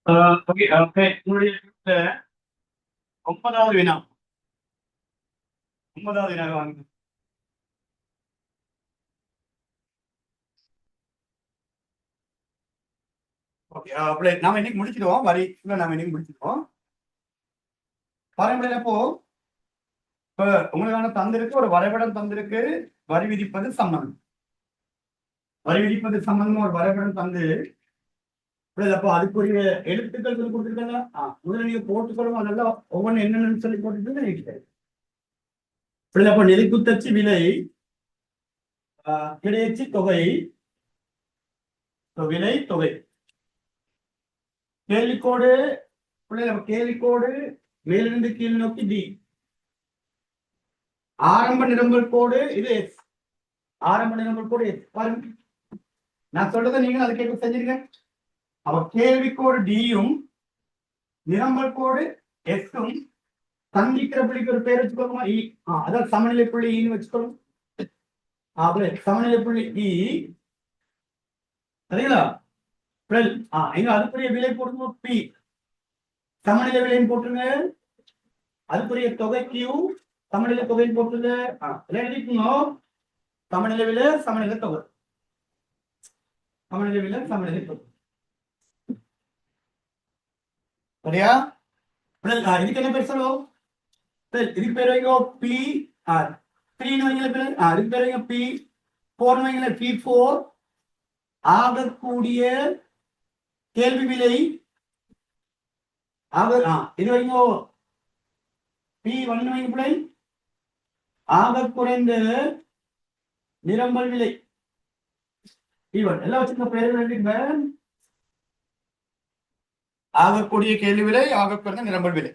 Okay okay உங்களுடைய ஒன்பதாவது வினா ஒன்பதாவது வினாவை வாங்க. ஓகே அப்படி நாம இன்னைக்கு முடிச்சிடுவோம். வரி நாம இன்னைக்கு முடிச்சிடுவோம். வரைபடம் எப்போ இப்ப உங்களுக்கான தந்திருக்கு, ஒரு வரைபடம் தந்திருக்கு. வரி விதிப்பது சம்பந்தம், வரி விதிப்பது சம்பந்தம் ஒரு வரைபடம் தந்து அப்போ அதுக்குரிய எழுத்துக்கள் சொல்லி கொடுத்துருக்காங்க. முதல்ல நீங்க போட்டுக்கொள்ளும், அதெல்லாம் ஒவ்வொன்றும் என்னென்னு சொல்லி போட்டுட்டு அப்போ நெறிக்குத்தச்சு விலை, கிடையச்சு தொகை, விலை தொகை, கேள்விக்கோடு கேள்விக்கோடு மேலிருந்து கீழ் நோக்கி டி, ஆரம்ப நிரம்பல் கோடு இது எஸ், ஆரம்ப நிரம்பல் கோடு எஸ். பாருங்க, நான் சொல்றதை நீங்க அதை கேட்க செஞ்சிருக்க. அப்ப கேள்விக்கோடு டியும் நிரம்பல் கோடு எஸ்ஸும் சந்திக்கிற புள்ளிக்கு ஒரு பேர் வச்சுக்கோமா, இ. அதாவது சமநிலை புள்ளி ஈன்னு வச்சுக்கணும். சமநிலை புள்ளி இ, சரிங்களா? எங்க அதுக்குரிய விலை போடுங்க பி, சமநிலை விலைன்னு போட்டுருங்க. அதுக்குரிய தொகை கியூ, சமநிலை தொகைன்னு போட்டுருங்க. எழுதிக்கணும், சமநிலை விலை சமநிலை தொகை, சமநிலை விலை சமநிலை தொகை, சரியா? இதுக்கு என்ன பேர் சொல்லுவோம்? இதுக்கு பேர் வைங்க பி ஆர், 3 வைங்க, இதுக்கு பேர் வைங்க பி 4 வைங்க, P4. ஆகக்கூடிய கேள்வி விலை இது வைங்க P1 வைங்க பிள்ளை, ஆக குறைந்த நிரம்பல் விலை P1. எல்லாம் வச்சுக்க பேர்கள், ஆகக்கூடிய கேள்வி விலை, ஆக குறைந்த நிரம்பல் விலை.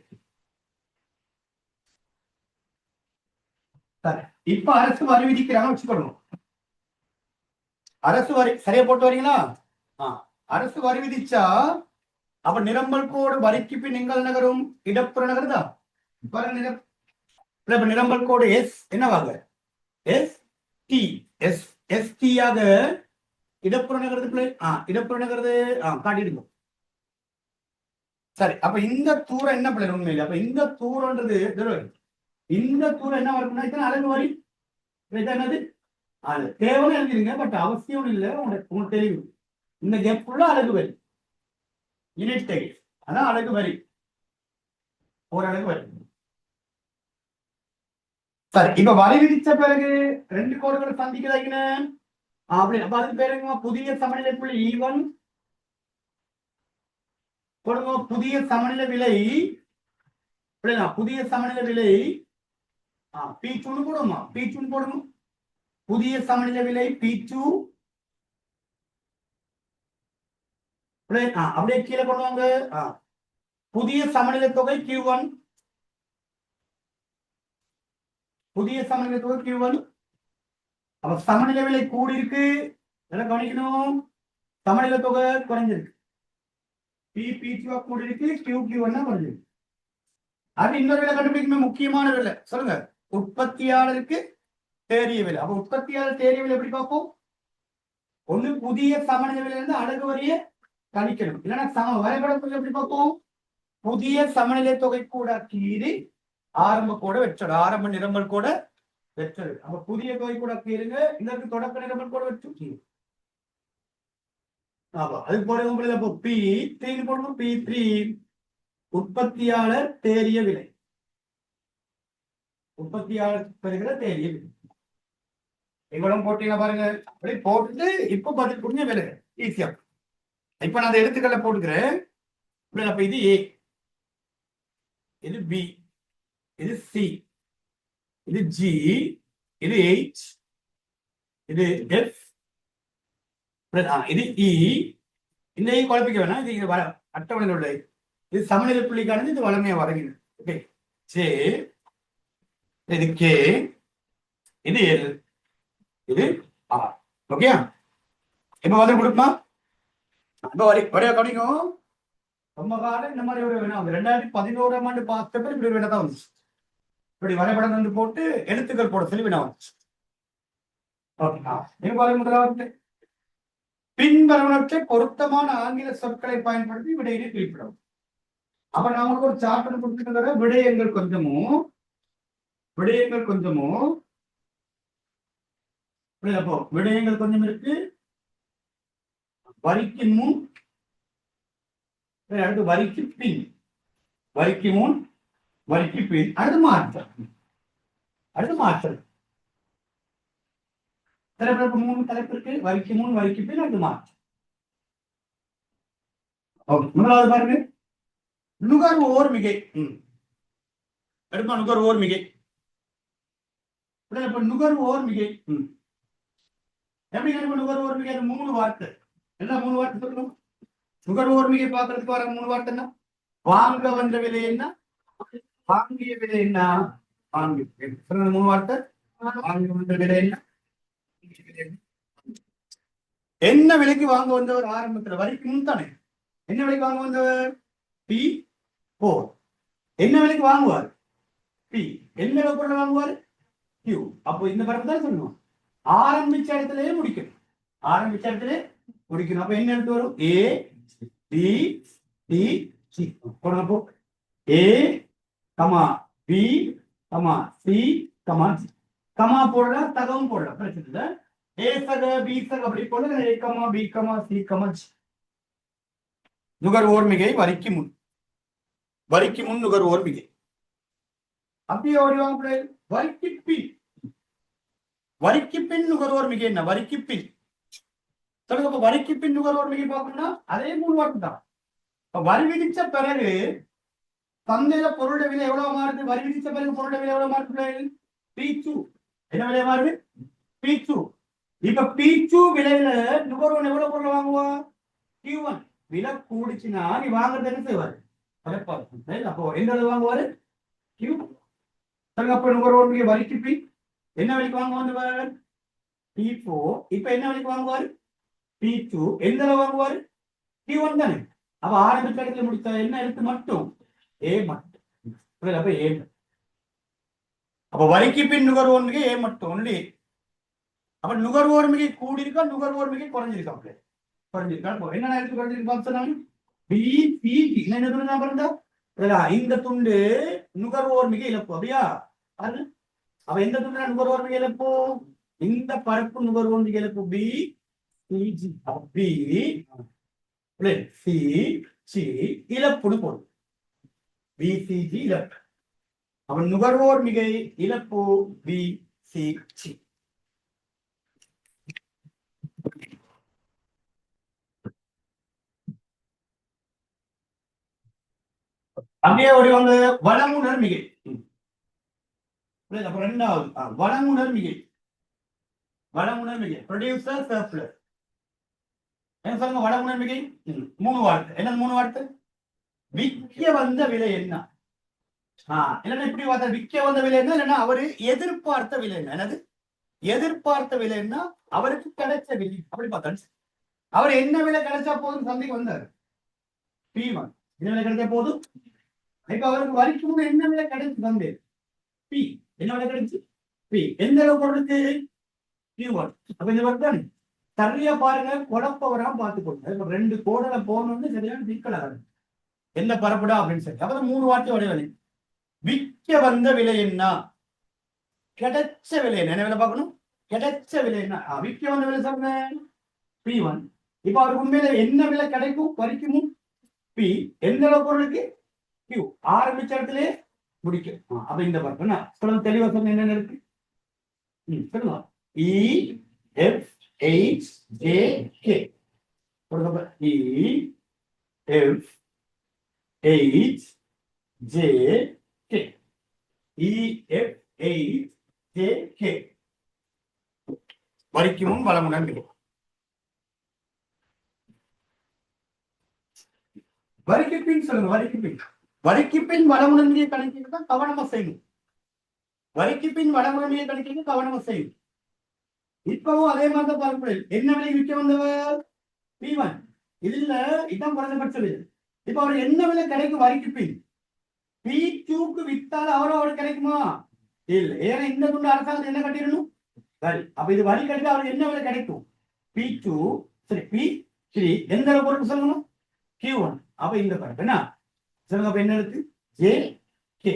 இப்ப அரசு வரி விதிக்கிறாங்க வச்சுக்கணும். அரசு வரி சரியா போட்டு வரீங்களா? அரசு வரி விதிச்சா அப்ப நிரம்பல் கோடு வரிக்கு பின் எங்கள் நகரும் இடப்புற நகருதா? நிரம்பல் கோடு எஸ் என்னவாக S D, S S D ஆக இடப்புற நகரது, இடப்புற நகரது காட்டிடுங்க. சரி, அப்ப இந்த தூரம் என்ன பிள்ளை உண்மையில? அப்ப இந்த தூரம்ன்றது, இந்த தூரம் என்ன வரும்னா அழகு வரி என்னது தேவைன்னு எழுதிருங்க. பட் அவசியம் இல்லை, உங்களுக்கு தெளிவு. இந்த கேப் ஃபுல்லா அழகு வரி, யூனிட் டெக், அதான் அழகு வரி, ஒரு அழகு வரி. சரி, இப்ப வரி விதிச்ச பிறகு 2 கோடுகளை சந்திக்கிறாங்க. அப்படி அப்ப அதுக்கு பேருங்க புதிய சமநிலை புள்ளி E1 கொடுங்க. புதிய சமநிலை விலை, புதிய சமநிலை விலை P2 போடுமா, P2 போடணும். புதிய சமநிலை விலை P2 அப்படியே கீழே கொண்டு வாங்க. புதிய சமநிலை தொகை Q1, புதிய சமநிலை தொகை Q1. அப்ப சமநிலை விலை கூடி இருக்கு, இதெல்லாம் கவனிக்கணும். சமநிலை தொகை குறைஞ்சிருக்கு, P2 கூடி இருக்கு, Q1 குறைஞ்சிருக்கு. அது இன்னொரு விலை கண்டுபிடிக்கணும், முக்கியமான விலை சொல்லுங்க. உற்பத்தியாளருக்கு தேறிய விலை. அப்ப உற்பத்தியாளர் தேறிய விலை எப்படி பார்ப்போம்? ஒண்ணு புதிய சமநிலை விலை இருந்து அழகு வரிய கணிக்கணும், இல்லைன்னா வரைபடத்துக்கு எப்படி பார்ப்போம்? புதிய சமநிலை தொகை கூட கீறி ஆரம்ப கூட வச்சிடும், ஆரம்ப நிரம்பல் கூட வச்சது. அப்ப புதிய தொகை கூட கீறுங்க, இதற்கு தொடக்க நிரம்பல் கூட வச்சு அதுக்கு போடுங்க. P3 போடுவோம். P3 உற்பத்தியாளர் தேறிய விலை, உற்பத்தியாளர் பெறுகிற தேறிய விலை. இவ்வளவு போட்டீங்க பாருங்க. அப்படி போட்டுட்டு இப்ப பதில் கொடுங்க விலை ஈஸியா. இப்ப நான் அந்த எழுத்துக்களை போட்டுக்கிறேன். அப்ப இது ஏ, இது பி, இது சி, இது ஜி, இது H, இது எஃப், இது இ. இந்த குழப்பிக்க வேணாம், இது அட்டவணையில் உள்ள இது சமநிலை புள்ளிக்கானது, இது வளமையா வரைகிறது. ஓகே, ஜே, இது கே, இது எல், இது ஆர். ஓகே, இப்ப வந்து கொடுப்பா. இப்ப வரையா கவனிக்கும். ரொம்ப காலம் இந்த மாதிரி ஒரு வேணும். 2011ஆம் ஆண்டு பார்த்தப்ப இப்படி வேணா தான் வந்துச்சு. இப்படி வரைபடம் வந்து போட்டு எழுத்துக்கள் போட சொல்லி வினா வந்துச்சு. ஓகே, முதலாவது பின்வருவனவற்றை பொருத்தமான ஆங்கில சொற்களை பயன்படுத்தி விடையினை குறிப்பிடவும். அப்ப நமக்கு ஒரு சாப்டர் கொடுத்துட்டு விடயங்கள் கொஞ்சமும் விடயங்கள் கொஞ்சம் இருக்கு, வரிக்கு முன் அடுத்து வரிக்கு பின், வரிக்கு முன் வரிக்கு பின், அடுத்து மாற்றம் தலைப்பு 3 தலைப்பு இருக்கு, வரிக்கு முன் வரிக்கு பின், அடுத்து மாற்றம். முதலாவது பாருங்க, நுகர்வோர் மிகை. அடுத்த நுகர்வோர் மிகை. நுகர்வோர் மிகை எப்படி நுகர்வோர் மிகை? 3 வார்த்தை. என்ன 3 வார்த்தை சொல்லணும்? நுகர்வோர் மிகை பார்க்கறதுக்கு வர 3 வார்த்தை என்ன? வாங்க வந்த விலை என்ன, வாங்கிய விலை என்ன, 3 வார்த்தை. வாங்க வந்த விலை என்ன, என்ன விலைக்கு வாங்க வந்தவர்? ஆரம்பத்துல வரிக்கு முன் தானே. என்ன விலைக்கு வாங்க வந்தவர்? P4. என்ன விலைக்கு வாங்குவார்? P. என்ன பொருளை வாங்குவார்? Q. அப்போ இந்த பரப்பு தான் சொல்லணும். ஆரம்பிச்ச இடத்திலேயே முடிக்கணும். அப்ப என்ன எடுத்து வரும்? A B D C. போடுறப்போ A, B, C, G. Comma போடலாம், தகவும் போடலாம், பிரச்சனை இல்லை. A சக B சக அப்படி போல A, B, C, G. நுகர்வோர் மிகை வரிக்கு முன் நுகர்வோர் மிகை. அப்படியே ஓடிவாங்க. வரிக்கு பின் நுகர்வோர் மிகை என்ன? வரிக்கு பின் சொல்லுங்க. வரிக்கு பின் நுகர்வோர் மிகை பார்க்கணும்னா அதே 3 வார்த்தை தான். வரி விதிச்ச பிறகு சந்தையில பொருளுடைய விலை எவ்வளவு மாறுது? வரி விதிச்ச பிறகு பொருளுடைய விலை எவ்வளவு மாறுது? P2. என்ன விலை மாறுது? P2. இப்ப P2 விலையில நுகர்வோர் எவ்வளவு பொருள் வாங்குவா? Q1. விலை கூடிச்சுன்னா நீ வாங்குறது என்ன செய்வாரு? அப்போ எந்த அளவு வாங்குவாரு? Q. அப்ப நுகர்வோர் மிகை வரிக்கு பின் என்ன விலைக்கு வாங்குவார்? P4. இப்ப என்ன விலைக்கு வாங்குவாரு? P2. எந்த அளவு வாங்குவாரு? Q1 தானே. அப்ப ஆரம்பிச்ச இடத்துல முடிச்சா என்ன எழுத்து மட்டும்? A மட்டும். அப்ப A. அப்ப வரிக்கு பின் நுகர்வோர் மிகை A மட்டும் ஒன்லி. அப்ப நுகர்வோர் மிகை கூடியிருக்கா, நுகர்வோர் மிகை குறைஞ்சிருக்கா? என்ன எழுத்து குறைஞ்சிருக்கா? B, C, D. என்ன துண்டு பிறந்தா இந்த துண்டு நுகர்வோர் மிகை இழப்பு. அப்படியா? அப்ப எந்த துண்டு நுகர்வோர் மிகை இழப்பு? இந்த பரப்பு நுகர்வோர் மிகை இழப்பு B, C, G. B, C, G இழப்புன்னு போடும். B, C, G இழப்பு. அப்ப நுகர்வோர் மிகை இழப்பு B, C, G. அப்படியே ஓடிவாங்க. வளமுணர் மிகை. ரெண்டாவது வளமுணர் மிகை. Producer surplus. என்ன சொல்லுங்க? வளமுணர் மிகை 3 வார்த்தை. என்ன 3 வார்த்தை? விற்க வந்த விலை என்ன? இல்லைன்னா இப்படி வார்த்தை. விற்க வந்த விலை என்ன? இல்லைன்னா அவரு எதிர்பார்த்த விலை என்ன? என்னது எதிர்பார்த்த விலை என்ன? அவருக்கு கிடைச்ச விலை. அப்படி பார்த்தா அவர் என்ன விலை கிடைச்சா போதும் சந்தைக்கு வந்தார்? P1. என்ன விலை கிடைச்சா போதும்? இப்ப அவருக்கு வரிக்கு முன்ன என்ன விலை கிடைச்சு வந்து? P. என்ன விலை கிடைச்சு? P. எந்த அளவு பொருளுக்கு? Q1. அப்ப இந்த வருதான் சரியா பாருங்க, குழப்ப வராம பார்த்துக்கோங்க. இப்ப 2 கோடலை போகணும்னு சரியான சிக்கலாக எந்த பரப்படா அப்படின்னு சொல்லி. அப்புறம் 3 வார்த்தை வடிவலை. விற்க வந்த விலை என்ன? கிடைச்ச விலை என்ன? என்ன விலை பார்க்கணும்? கிடைச்ச விலை என்ன? விற்க வந்த விலை சொன்னேன் P1. இப்ப அவருக்கு உண்மையில என்ன விலை கிடைக்கும்? வரிக்கும் P. எந்த அளவு பொருளுக்கு? Q. ஆரம்பிச்ச இடத்துல முடிக்கும். அப்ப இந்த பரப்பு சொல்லுங்க, தெளிவா சொன்ன என்ன இருக்கு? சொல்லுங்க. E, F, H, J, K. E, F, H, J, K. E, F, H, J, K. வரிக்கு முன் வளமுடன் மிகை. வரிக்கு பின் சொல்லுங்க. வரிக்கு பின் வளமுடன் மிகை கணக்கீடு தான் கவனமா செய்யணும். வரிக்கு பின் வளமுடன் மிகை கணக்கீடு கவனமா செய்யணும். இப்பவும் அதே மாதிரி பார்க்க. என்ன விலை விற்க வந்தவர்? P1. இதுல இதான் குறைந்தபட்ச விலை. இப்ப அவர் என்ன விலை கிடைக்கும்? வரிக்கு பின் P2க்கு வித்தால் அவருக்கு கிடைக்குமா? இல்ல. ஏன்னா இந்த துண்டு அரசாங்கம் என்ன கட்டிடணும்? வரி. அப்ப இது வரி கட்டி அவருக்கு என்ன விலை கிடைக்கும்? P2. சரி பி சரி எந்த அளவு பொருள் சொல்லணும் Q1. அப்ப இந்த பாருங்க என்ன சொல்லுங்க அப்ப என்ன எழுத்து ஜே கே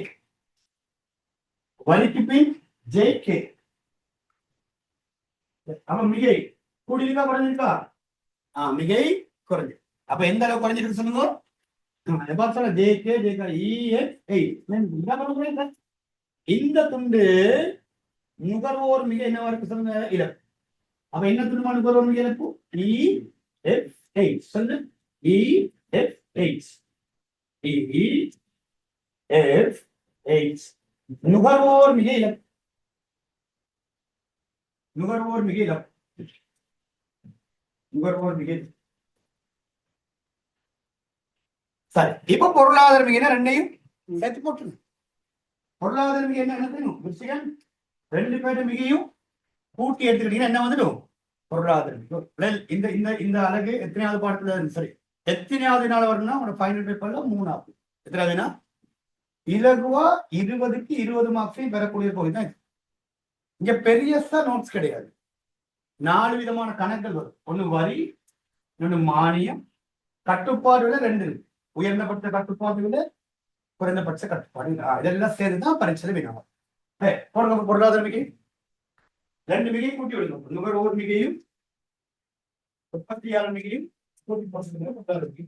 வலிக்கு பின் ஜே கே. அப்ப மிகை கூடியிருக்கா குறைஞ்சிருக்கா மிகை குறைஞ்சு. அப்ப எந்த அளவு குறைஞ்சிருக்கு சொல்லுங்க சொல்ல ஜே கே ஜே இந்த துண்டு நுகர்வோர் மிக என்னவா இருக்கு சொல்லுங்க இழப்பு. அப்ப என்ன துண்டுமா நுகர்வோர் மிக இழப்பு E-F-H சொல்லு E-F-H E-F-H நுகர்வோர் மிக இழப்பு. நுகர்வோர் மிக இழப்பு. நுகர்வோர் மிக சரி. இப்ப பொருளாதார மிக ரெண்டையும் சேர்த்து போட்டு பொருளாதார மிக என்ன தெரியும் விஷயம் ரெண்டு பேரும் மிகையும் கூட்டி எடுத்துக்கிட்டீங்கன்னா என்ன வந்துடும் பொருளாதார மிக. இந்த இந்த இந்த அழகு எத்தனையாவது பாடத்துல சரி எத்தனையாவது நாள் வரணும்னா உங்களோட ஃபைனல் பேப்பர்ல 3ஆவது எத்தனாவதுன்னா இலகுவா 20க்கு 20 மார்க்ஸையும் பெறக்கூடிய பகுதிதான். இங்க பெரியசா நோட்ஸ் கிடையாது. 4 விதமான கணக்குகள் வரும். ஒண்ணு வரி, இன்னொன்னு மானியம், கட்டுப்பாடுல 2 உயர்ந்தபட்ச கட்டுப்பாடு விட குறைந்தபட்ச கட்டுப்பாடு இதெல்லாம் சேர்ந்துதான் பரீட்சையில வினாவும். பொருளாதார மிகை 2 மிகை கூட்டி விடுங்க. நுகர்வோர் மிகையும் உற்பத்தியாளர் மிகையும் கூட்டி போடுங்க பொருளாதார மிகை.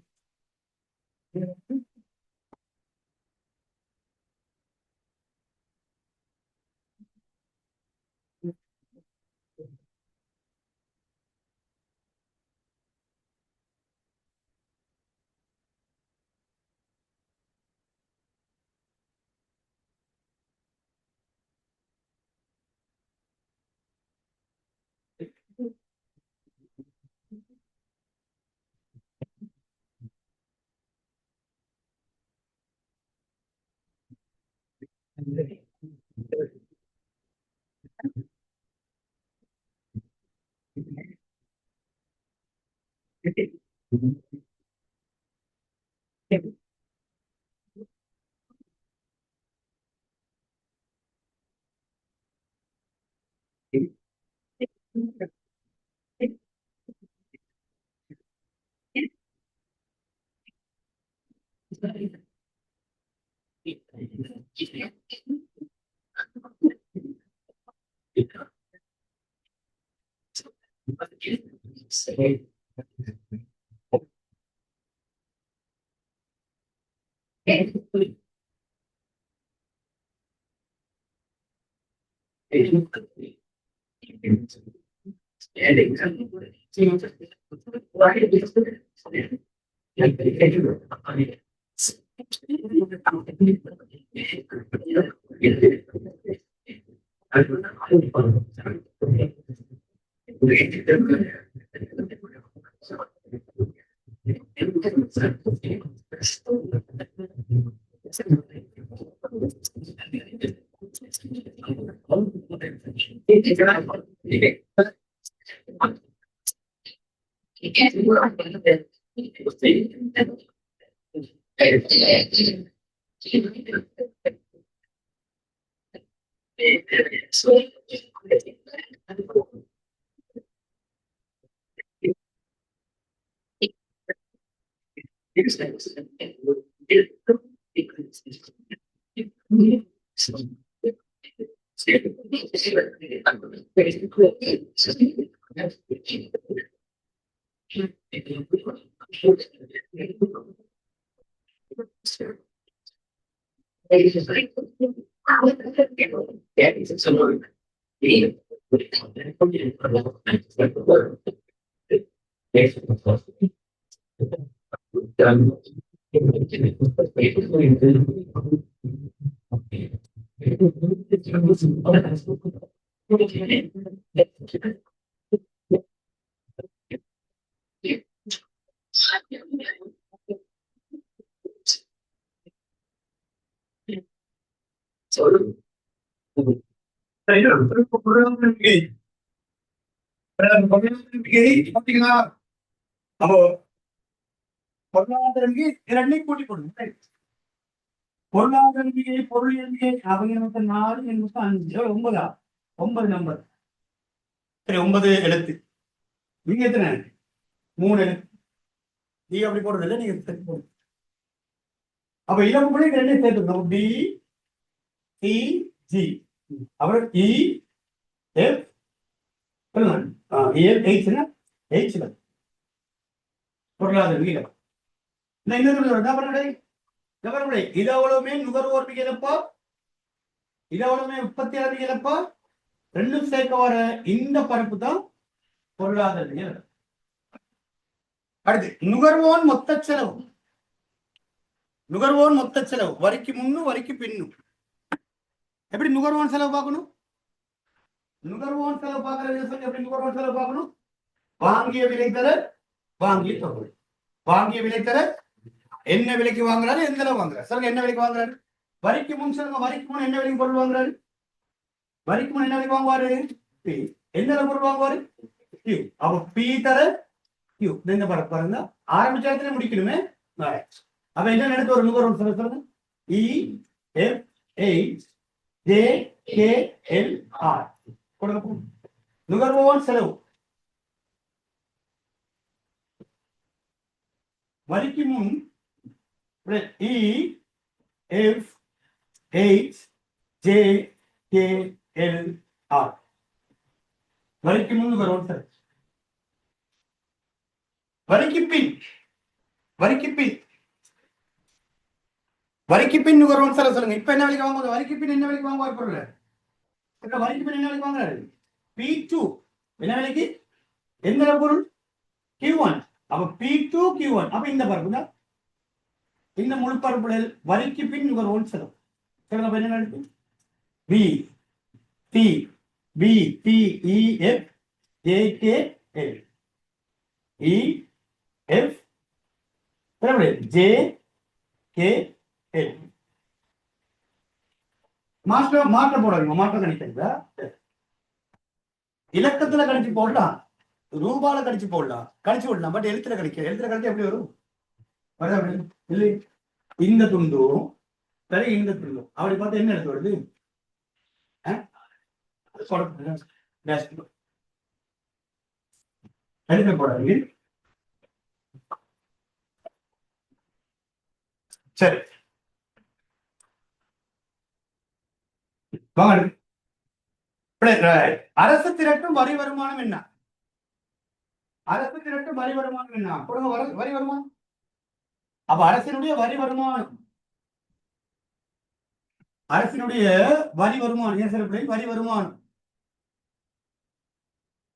பாத்தீங்கன்னா பொருளாதார மிகை இரண்டையும் கூட்டி போடுங்க. பொருளாதார மிகை பொருளியல் மிகை அவங்க 4 5 9 நம்பர் சரி 9 எழுத்து. நீங்க எத்தனை 3 எழுத்து. டி அப்படி போடுறது இல்லை, நீங்க சேர்த்து போடுங்க. அப்ப இலக்கு கூட இது ரெண்டையும் சேர்த்துக்கணும். டி சி ஜி அப்புறம் இ எஃப் H பொருளாதார வீதம். இது அவ்வளவுமே நுகர்வோர் இழப்போ, இது அவ்வளவுமே உற்பத்தியாளர் இழப்போ, ரெண்டும் சேர்க்க வர இந்த பரப்பு தான் பொருளாதார வீதம். அடுத்து நுகர்வோன் மொத்த செலவு. நுகர்வோன் மொத்த செலவு வரிக்கு முன்னும் வரிக்கு பின்னும். எப்படி நுகர்வோன் செலவு பார்க்கணும்? நுகர்வோன் செலவு பார்க்கறது எப்படி நுகர்வோன் செலவு பார்க்கணும்? வாங்கிய விலை தர வாங்கிய தொகை. வாங்கிய விலை தர என்ன விலைக்கு வாங்குறாரு, எந்த அளவு வாங்குறாரு. சொல்லுங்க, என்ன விலைக்கு வாங்குறாரு? வரிக்கு முன் சொல்லுங்க, வரிக்கு முன் என்ன விலைக்கு பொருள் வாங்குறாரு? வரிக்கு முன் என்ன விலைக்கு வாங்குவாரு? பி. எந்த அளவு பொருள் வாங்குவாரு? கியூ. அப்ப பி தர கியூ. இந்த பரப்பு பாருங்க, ஆரம்பிச்ச இடத்துல முடிக்கணுமே. அப்ப என்ன நடத்து ஒரு நுகர்வோன் செலவு சொல்லுங்க. E F H J K L R கொடுங்க. நுகர்வோன் செலவு வரிக்கு முன் E F H J K L R. வரிக்கு முன் நுகர்வோன் செலவு. வரிக்கு பின், வரிக்கு பின், வரிக்கு பின் நுகர்வோன் செலவு சொல்லுங்க. இப்ப என்ன விலைக்கு வாங்குவாங்க? வரிக்கு பின் என்ன விலைக்கு வாங்குவார் பொருள்? வரிக்கு பின் என்ன விலைக்கு வாங்குறாரு? P2 என்ன விலைக்கு? எந்த பொருள்? Q1. அப்ப P2 Q1. அப்ப இந்த பரப்பு தான், இந்த முழு பரப்புல வரிக்கு பின் நுகர்வோன் செலவு. சொல்லுங்க, என்ன நடக்கும்? B T B T E F J K L E F J K L. மாற்ற போடாதீங்க, மாற்றம் கணிக்கிறீங்களா? இலக்கத்துல கணிச்சு போடலாம், ரூபால கணிச்சு போடலாம், கணிச்சு விடலாம். பட் எழுத்துல கணிக்க, எழுத்துல கணிச்சு எப்படி வரும்? இல்லை, இந்த துண்டும் சரி, இந்த துண்டும் அப்படி பார்த்தா என்ன எழுத்து வருது? எழுத போடாதீங்க. சரி, அரசு திரட்டும் வரி வருமானம் என்ன? அரசு திரட்டும் வரி வருமானம் என்ன? வரி வருமானம். அப்ப அரசினுடைய வரி வருமானம், அரசினுடைய வரி வருமானம், வரி வருமானம்.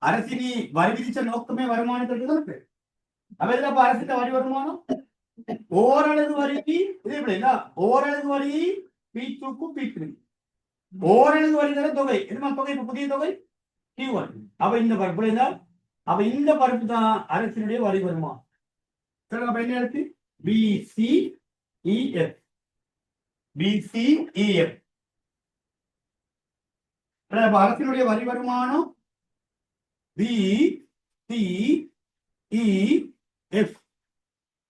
அரசினி வரி விதிச்ச நோக்கமே வருமானத்திற்கு தான் இருக்கு. அப்ப அரசிட்ட வரி வருமானம் ஓரளவு வரிக்கு இது எப்படி ஓரளவு வரி P2க்கும் P3. ஓரளவு வரி தர தொகை என்ன தொகை? இப்ப புதிய தொகை Q1. அப்ப இந்த பரப்பு இருந்தால், அப்ப இந்த பரப்பு தான் அரசினுடைய வரி வருமானம். சொல்லுங்க, அப்ப என்ன எடுத்து BCEF. BCEF அரசினுடைய வரி வருமானம் BCEF.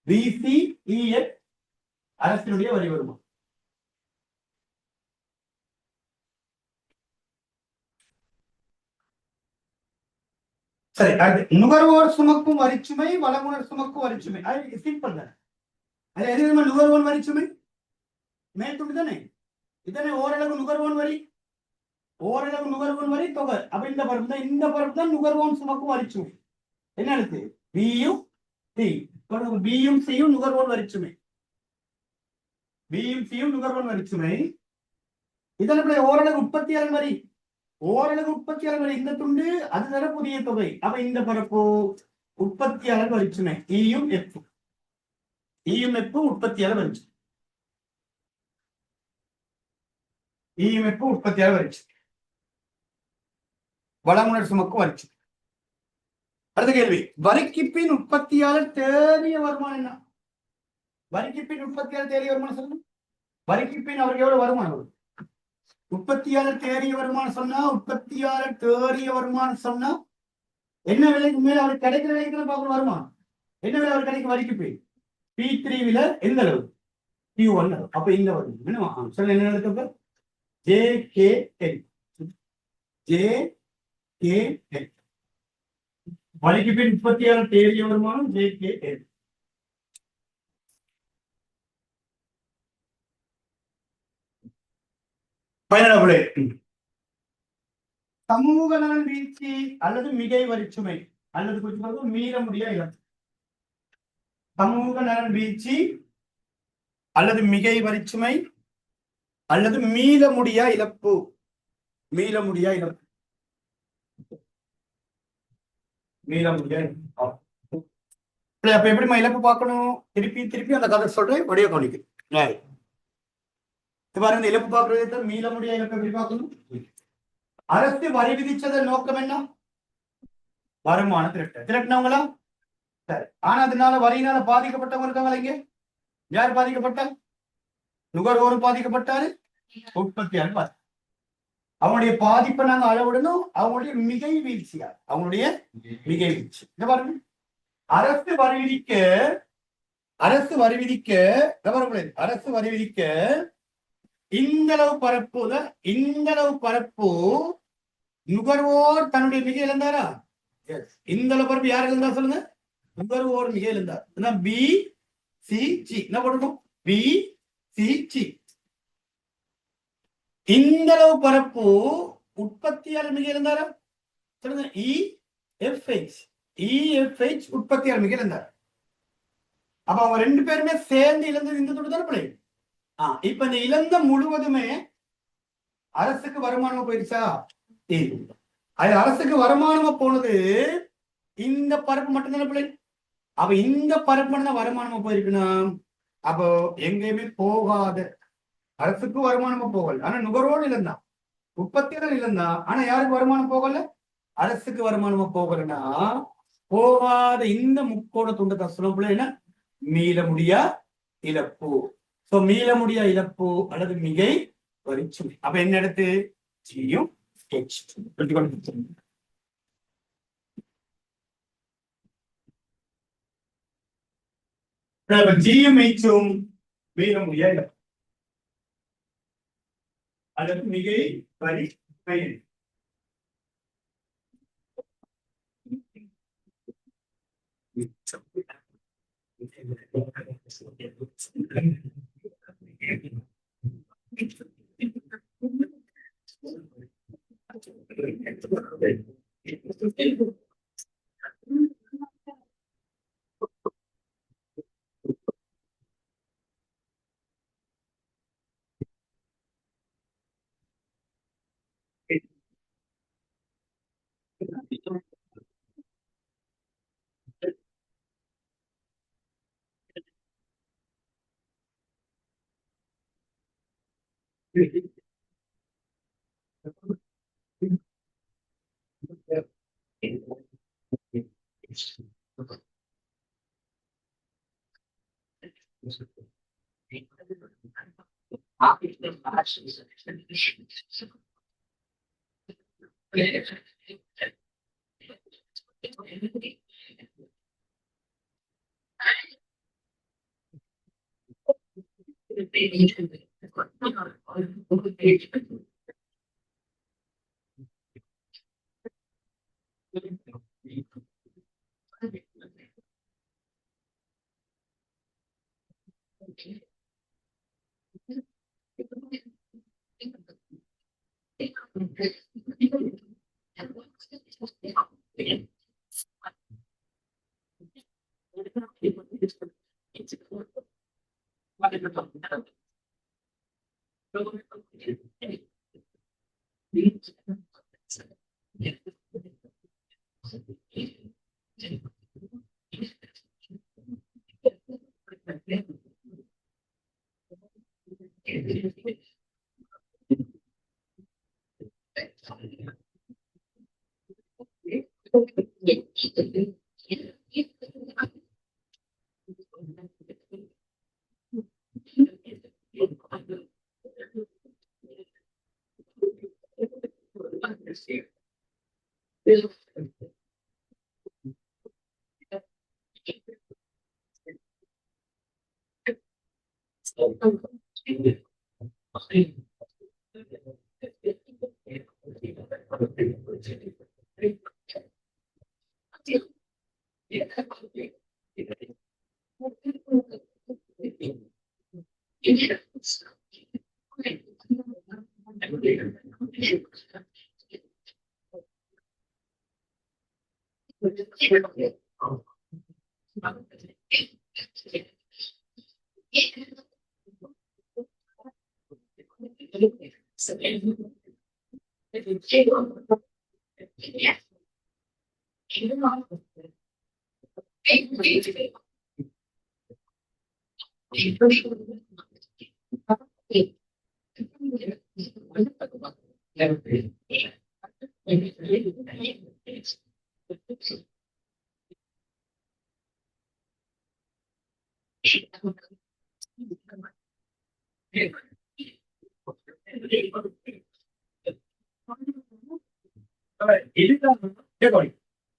BCEF அரசினுடைய வரி வருமானம். சரி, அடுத்து நுகர்வோர் சுமக்கும் வரிச்சுமை, வழங்குனர் சுமக்கும் வரிச்சுமை. அது சிம்பிள் தானே. அது எது நுகர்வோன் வரிச்சுமை மேற்கொண்டு தானே. இதனை ஓரளவு நுகர்வோன் வரி, ஓரளவு நுகர்வோன் வரி தொகை. அப்ப இந்த பரப்பு தான், இந்த பரப்பு தான் நுகர்வோன் சுமக்கும் வரிச்சுமை. என்ன இருக்கு? பியும் சி. பியும் சியும் நுகர்வோன் வரிச்சுமை. பியும் சியும் நுகர்வோன் வரிச்சுமை. இதனுடைய ஓரளவு உற்பத்தியாளர் வரி, ஓரளவு உற்பத்தியாளர் வரி இந்த துண்டு, அது தர புதிய தொகை. அப்ப இந்த பரப்பு உற்பத்தியாளர் வரிச்சுமை. இயும் எஃப், இயும் எஃப் உற்பத்தியாளர் வரிச்சுமை. இயும் எஃப் உற்பத்தியாளர் வரிச்சுமை, வழங்குனர் சுமக்கும் வரிச்சுமை. அடுத்த கேள்வி, வரிக்கு பின் உற்பத்தியாளர் தேறிய வருமானம் என்ன? வரிக்கு பின் உற்பத்தியாளர் தேறிய வருமானம் சொல்லுங்க. வரிக்கு பின் அவருக்கு எவ்வளவு வருமானம் வரும்? உற்பத்தியாளர் தேறிய வருமானம் சொன்னா, உற்பத்தியாளர் தேறிய வருமானம் சொன்னா என்ன விலைக்கு மேல அவருக்கு கிடைக்கிற விலைக்கு பார்க்கணும் வருமானம். என்ன விலை அவர் கிடைக்கும் வரிக்கு பின்? P3 வில எந்த அளவு? Q1. அப்ப இந்த வருமானம் சொல்ல என்ன நடக்கும்? JKL. JKL வலிக்கு பின் உற்பத்தியாளர் தேடிய வருமானம் JK. பயனடவில்லை. சமூக நலன் வீழ்ச்சி அல்லது மிகை வரிச்சுமை அல்லது குறிப்பிட்ட மீற முடியா இழப்பு. சமூக நலன் வீழ்ச்சி அல்லது மிகை வரிச்சுமை அல்லது மீள முடியா இழப்பு. மீள முடியா இழப்பு. மீள முடியா அப்ப எப்படி இழப்பு பார்க்கணும்? திருப்பி திருப்பி அந்த கதை சொல்றேன், வடிய கவனிக்கும். பாருங்க, இழப்பு பார்க்கறது மீள முடியா இழப்பு எப்படி பார்க்கணும்? அரசு வரி விதிச்சதன் நோக்கம் என்ன? வருமான திரட்டினவங்களா? சரி. ஆனா அதனால வரியினால பாதிக்கப்பட்டவங்க இருக்காங்களா? இங்க யார் பாதிக்கப்பட்ட? நுகர்வோர் பாதிக்கப்பட்டாரு, உற்பத்தியாளர். அவனுடைய பாதிப்பை நாங்க அளவிடணும். அவங்களுடைய மிகை வீழ்ச்சியா, அவங்களுடைய மிகை வீழ்ச்சி. இங்க பாருங்க, அரசு வரி விதிக்க அரசு வரி விதிக்க இந்த அளவு பரப்பு நுகர்வோர் தன்னுடைய மிக இழந்தாரா? இந்த அளவு பரப்பு யார் இழந்தா சொல்லுங்க? நுகர்வோர் மிக இழந்தார். BCG என்ன பண்ணணும்? BCG. இந்த அளவு பரப்பு உற்பத்தியாளர் மிக இழந்தாரா? சொல்லுங்க. EFH உற்பத்தியாளர் மிக இழந்தார். அப்ப அவங்க ரெண்டு பேருமே சேர்ந்து இழந்தது இந்த துண்டு தானே பிள்ளை. இப்ப இந்த இழந்த முழுவதுமே அரசுக்கு வருமானமா போயிருச்சா? அது அரசுக்கு வருமானமா போனது இந்த பரப்பு மட்டும்தானே பிள்ளை. அப்ப இந்த பரப்பு மட்டும் வருமானமா போயிருக்குன்னா அப்போ எங்கேயுமே போகாத, அரசுக்கு வருமானமா போகல. ஆனா நுகர்வோடு இழந்தான், உற்பத்தியாளர் இழந்தான். ஆனா யாருக்கு வருமானம் போகல? அரசுக்கு வருமானமா போகலன்னா போகாத இந்த முக்கோண துண்டத்தை சொல்ல பிள்ளைன்னா மீள முடியா இழப்பு. மீள முடியா இழப்பு அல்லது மிகை வரிச்சுமை. அப்ப என்ன எடுத்து ஜியும் ஜியும் எச்சும் மீள முடியா இழப்பு அல்லது மிகை வரிச்சுமை.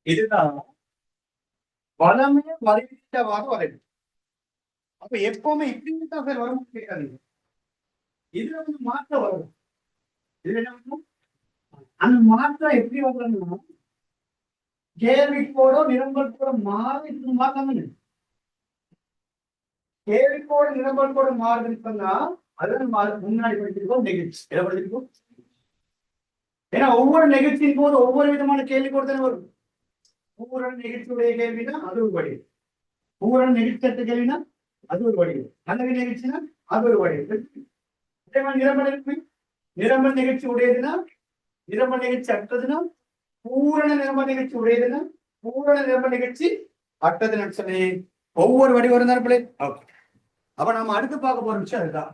இதுதான் வளமைய வரைவிட்டவாறு வரைவு. அப்ப எப்பவுமே இப்படித்தான் சார் வரும் கேட்காதீங்க. இதுல வந்து மாற்றம் வரும். இதுல என்ன வரும்? அந்த மாற்றம் எப்படி வரணும்னா கேள்விக்கோட நிரம்பல் கூட மாறி மாற்றாங்க. கேள்விக்கோட நிரம்பல் கூட மாறுதுன்னு சொன்னா அதுதான் முன்னாடி படிச்சிருக்கோம் நிகழ்ச்சி எதை படிச்சிருக்கோம். ஏன்னா ஒவ்வொரு நிகழ்ச்சியின் போது ஒவ்வொரு விதமான கேள்வி கூட தானே வரும். ஒவ்வொரு நிகழ்ச்சியுடைய கேள்வினா அது ஒரு வடிவு, ஒவ்வொரு நிகழ்ச்சி கேள்வினா அது ஒரு வடிவு, நல்ல நிகழ்ச்சினா அது ஒரு வடிவு. அதே மாதிரி நிரம்பல் இருக்கு. நிரம்பல் நிகழ்ச்சி உடையதுன்னா நிரம்ப நிகழ்ச்சி அற்றதுன்னா பூரண நிரம்ப நிகழ்ச்சி உடையதுன்னா பூரண நிரம்ப நிகழ்ச்சி அற்றதுன்னு சொல்லி ஒவ்வொரு வடிவம் இருந்தாரு. அப்ப நம்ம அடுத்து பார்க்க போற விஷயம் அதுதான்.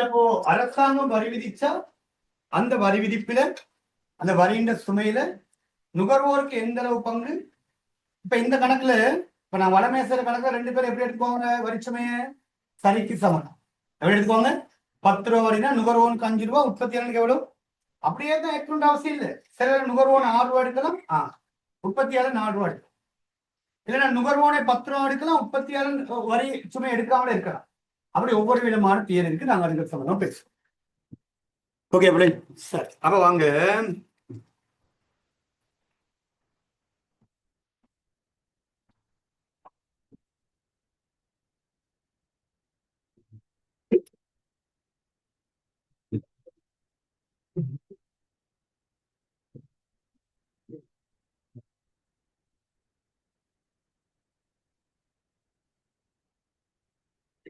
அப்போ அரசாங்கம் வரி விதிச்சா அந்த வரி விதிப்புல அந்த வரியின் சுமையில நுகர்வோருக்கு எந்த அளவு பங்கு. இப்ப இந்த கணக்குல இப்ப நான் வடமேசர கணக்குல 2 பேரும் எப்படி எடுத்துக்கோங்க வரிச்சுமைய சரிக்கு சமம் எப்படி எடுத்துக்கோங்க. 10 ரூபா வரினா நுகர்வோனுக்கு 5 ரூபா, உற்பத்தியாளனுக்கு எவ்வளவு. அப்படியே தான் எடுக்கணும் அவசியம் இல்லை. சில நுகர்வோன் 6 ரூபா எடுக்கலாம், உற்பத்தியாளர் 4 ரூபா எடுக்கலாம். இல்லைன்னா நுகர்வோனை 10 ரூபா எடுக்கலாம், உற்பத்தியாளர் வரி சுமை எடுக்காமலே இருக்கலாம். அப்படி ஒவ்வொரு விதமான தியரி இருக்கு. நாங்க அதுக்கு சம்பந்தம் பேசுவோம். ஓகே சரி. அப்ப வாங்க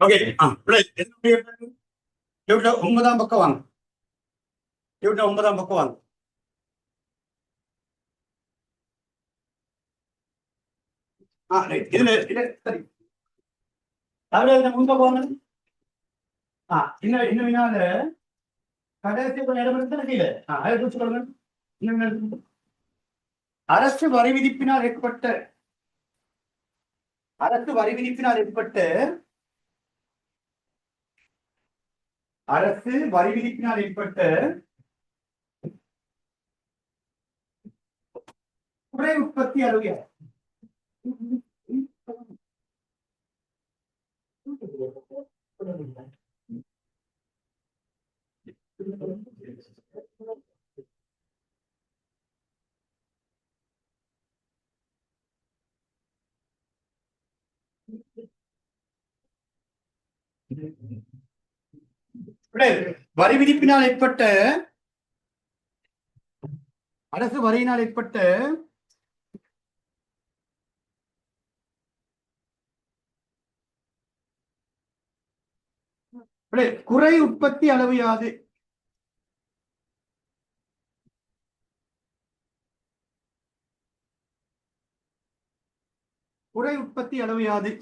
ஓகே 9ஆம் பக்கம் வாங்க. 9ஆம் பக்கம் வாங்க. இதுல சரி முன்பக்கம் வாங்க. இன்னும் வினால கடைசி இடம் கீழே அதை குறிச்சுக்கொள்ளுங்க. அரசு வரி விதிப்பினால் ஏற்பட்ட அரசு வரி விதிப்பினால் ஏற்பட்ட அரசு வரி விதிப்பினால் ஏற்பட்ட குறை உற்பத்தி அளவு வரி விதிப்பினால் ஏற்பட்ட அரசு வரியினால் ஏற்பட்ட குறை உற்பத்தி அளவு யாது. குறை உற்பத்தி அளவு யாது.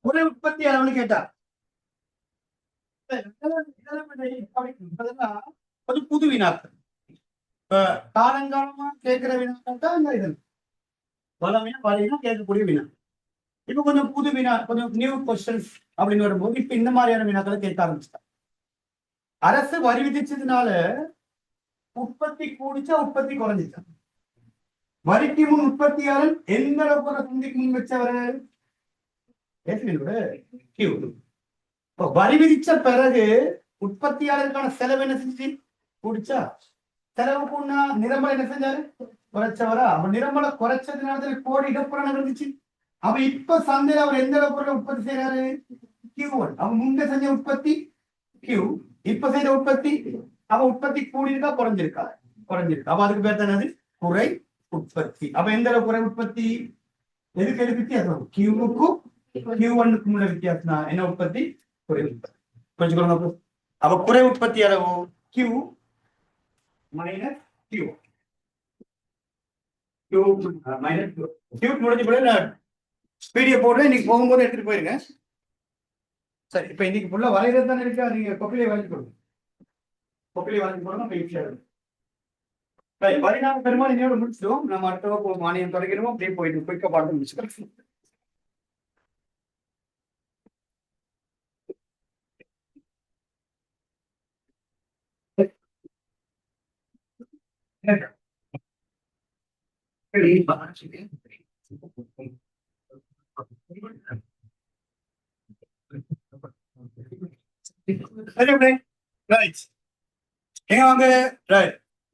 குறை உற்பத்தி அளவுன்னு கேட்டா கொஞ்சம் புது வினாக்கள். இப்ப காலங்காலமா கேட்கிற வினாக்கள் தான் இந்த இது வளமையா வரையினா கேட்கக்கூடிய வினா. இப்ப கொஞ்சம் புது வினா, கொஞ்சம் நியூ கொஸ்டின்ஸ் அப்படின்னு வரும்போது இப்ப இந்த மாதிரியான வினாக்களை கேட்க ஆரம்பிச்சிட்டாங்க. அரசு வரி விதிச்சதுனால உற்பத்தி கூடிச்சா உற்பத்தி குறைஞ்சிச்சா? வரிக்கு முன் உற்பத்தியாளர் எந்த அளவுக்கு சந்தைக்கு முன் வச்சவரு? வரி விதிச்ச பிறகு உற்பத்தியாளருக்கான செலவு என்ன செஞ்சு கூடிச்சா? செலவுக்குன்னா நிரம்பல என்ன செஞ்சாரு? குறைச்சவரா? அப்ப நிரம்பல குறைச்சதுனால கோடி இடப்புறம் இருந்துச்சு. அப்ப இப்ப சந்தையில அவர் எந்த அளவுக்கு உற்பத்தி செய்யறாரு? Q1. அவன் முன்ன செஞ்ச உற்பத்தி Q, இப்ப செய்த உற்பத்தி, அவ உற்பத்தி கூடியிருக்கா குறைஞ்சிருக்கா? குறைஞ்சிருக்கு. அப்ப அதுக்கு பேர் தானது குறை உற்பத்தி. அப்ப எந்த அளவு குறை உற்பத்தி? எதுக்கு எது வித்தியாசம்? Q1க்கும் Q1க்கும் உள்ள வித்தியாசம் என்ன? உற்பத்தி குறை உற்பத்தி. கொஞ்சம் அப்ப குறை உற்பத்தி அளவு Q மைனஸ் Q. முடிஞ்ச பிறகு நான் பிடிஎஃப் போடுறேன். இன்னைக்கு போகும்போது எடுத்துட்டு போயிருங்க. சரி, இப்ப இன்னைக்கு ஃபுல்லா வரைகிறது தானே இருக்கா? நீங்க கொப்பிலே வரைஞ்சு கொடுங்க. கொப்பிலே வரைஞ்சு போடுங்க. வரிநாள் பெருமாள் இன்னையோட முடிச்சிடுவோம். நம்ம அடுத்த மானியம் தொடங்கிடுவோம். அப்படியே போயிட்டு குயிக்கா பாட்டு முடிச்சுக்கிறோம்.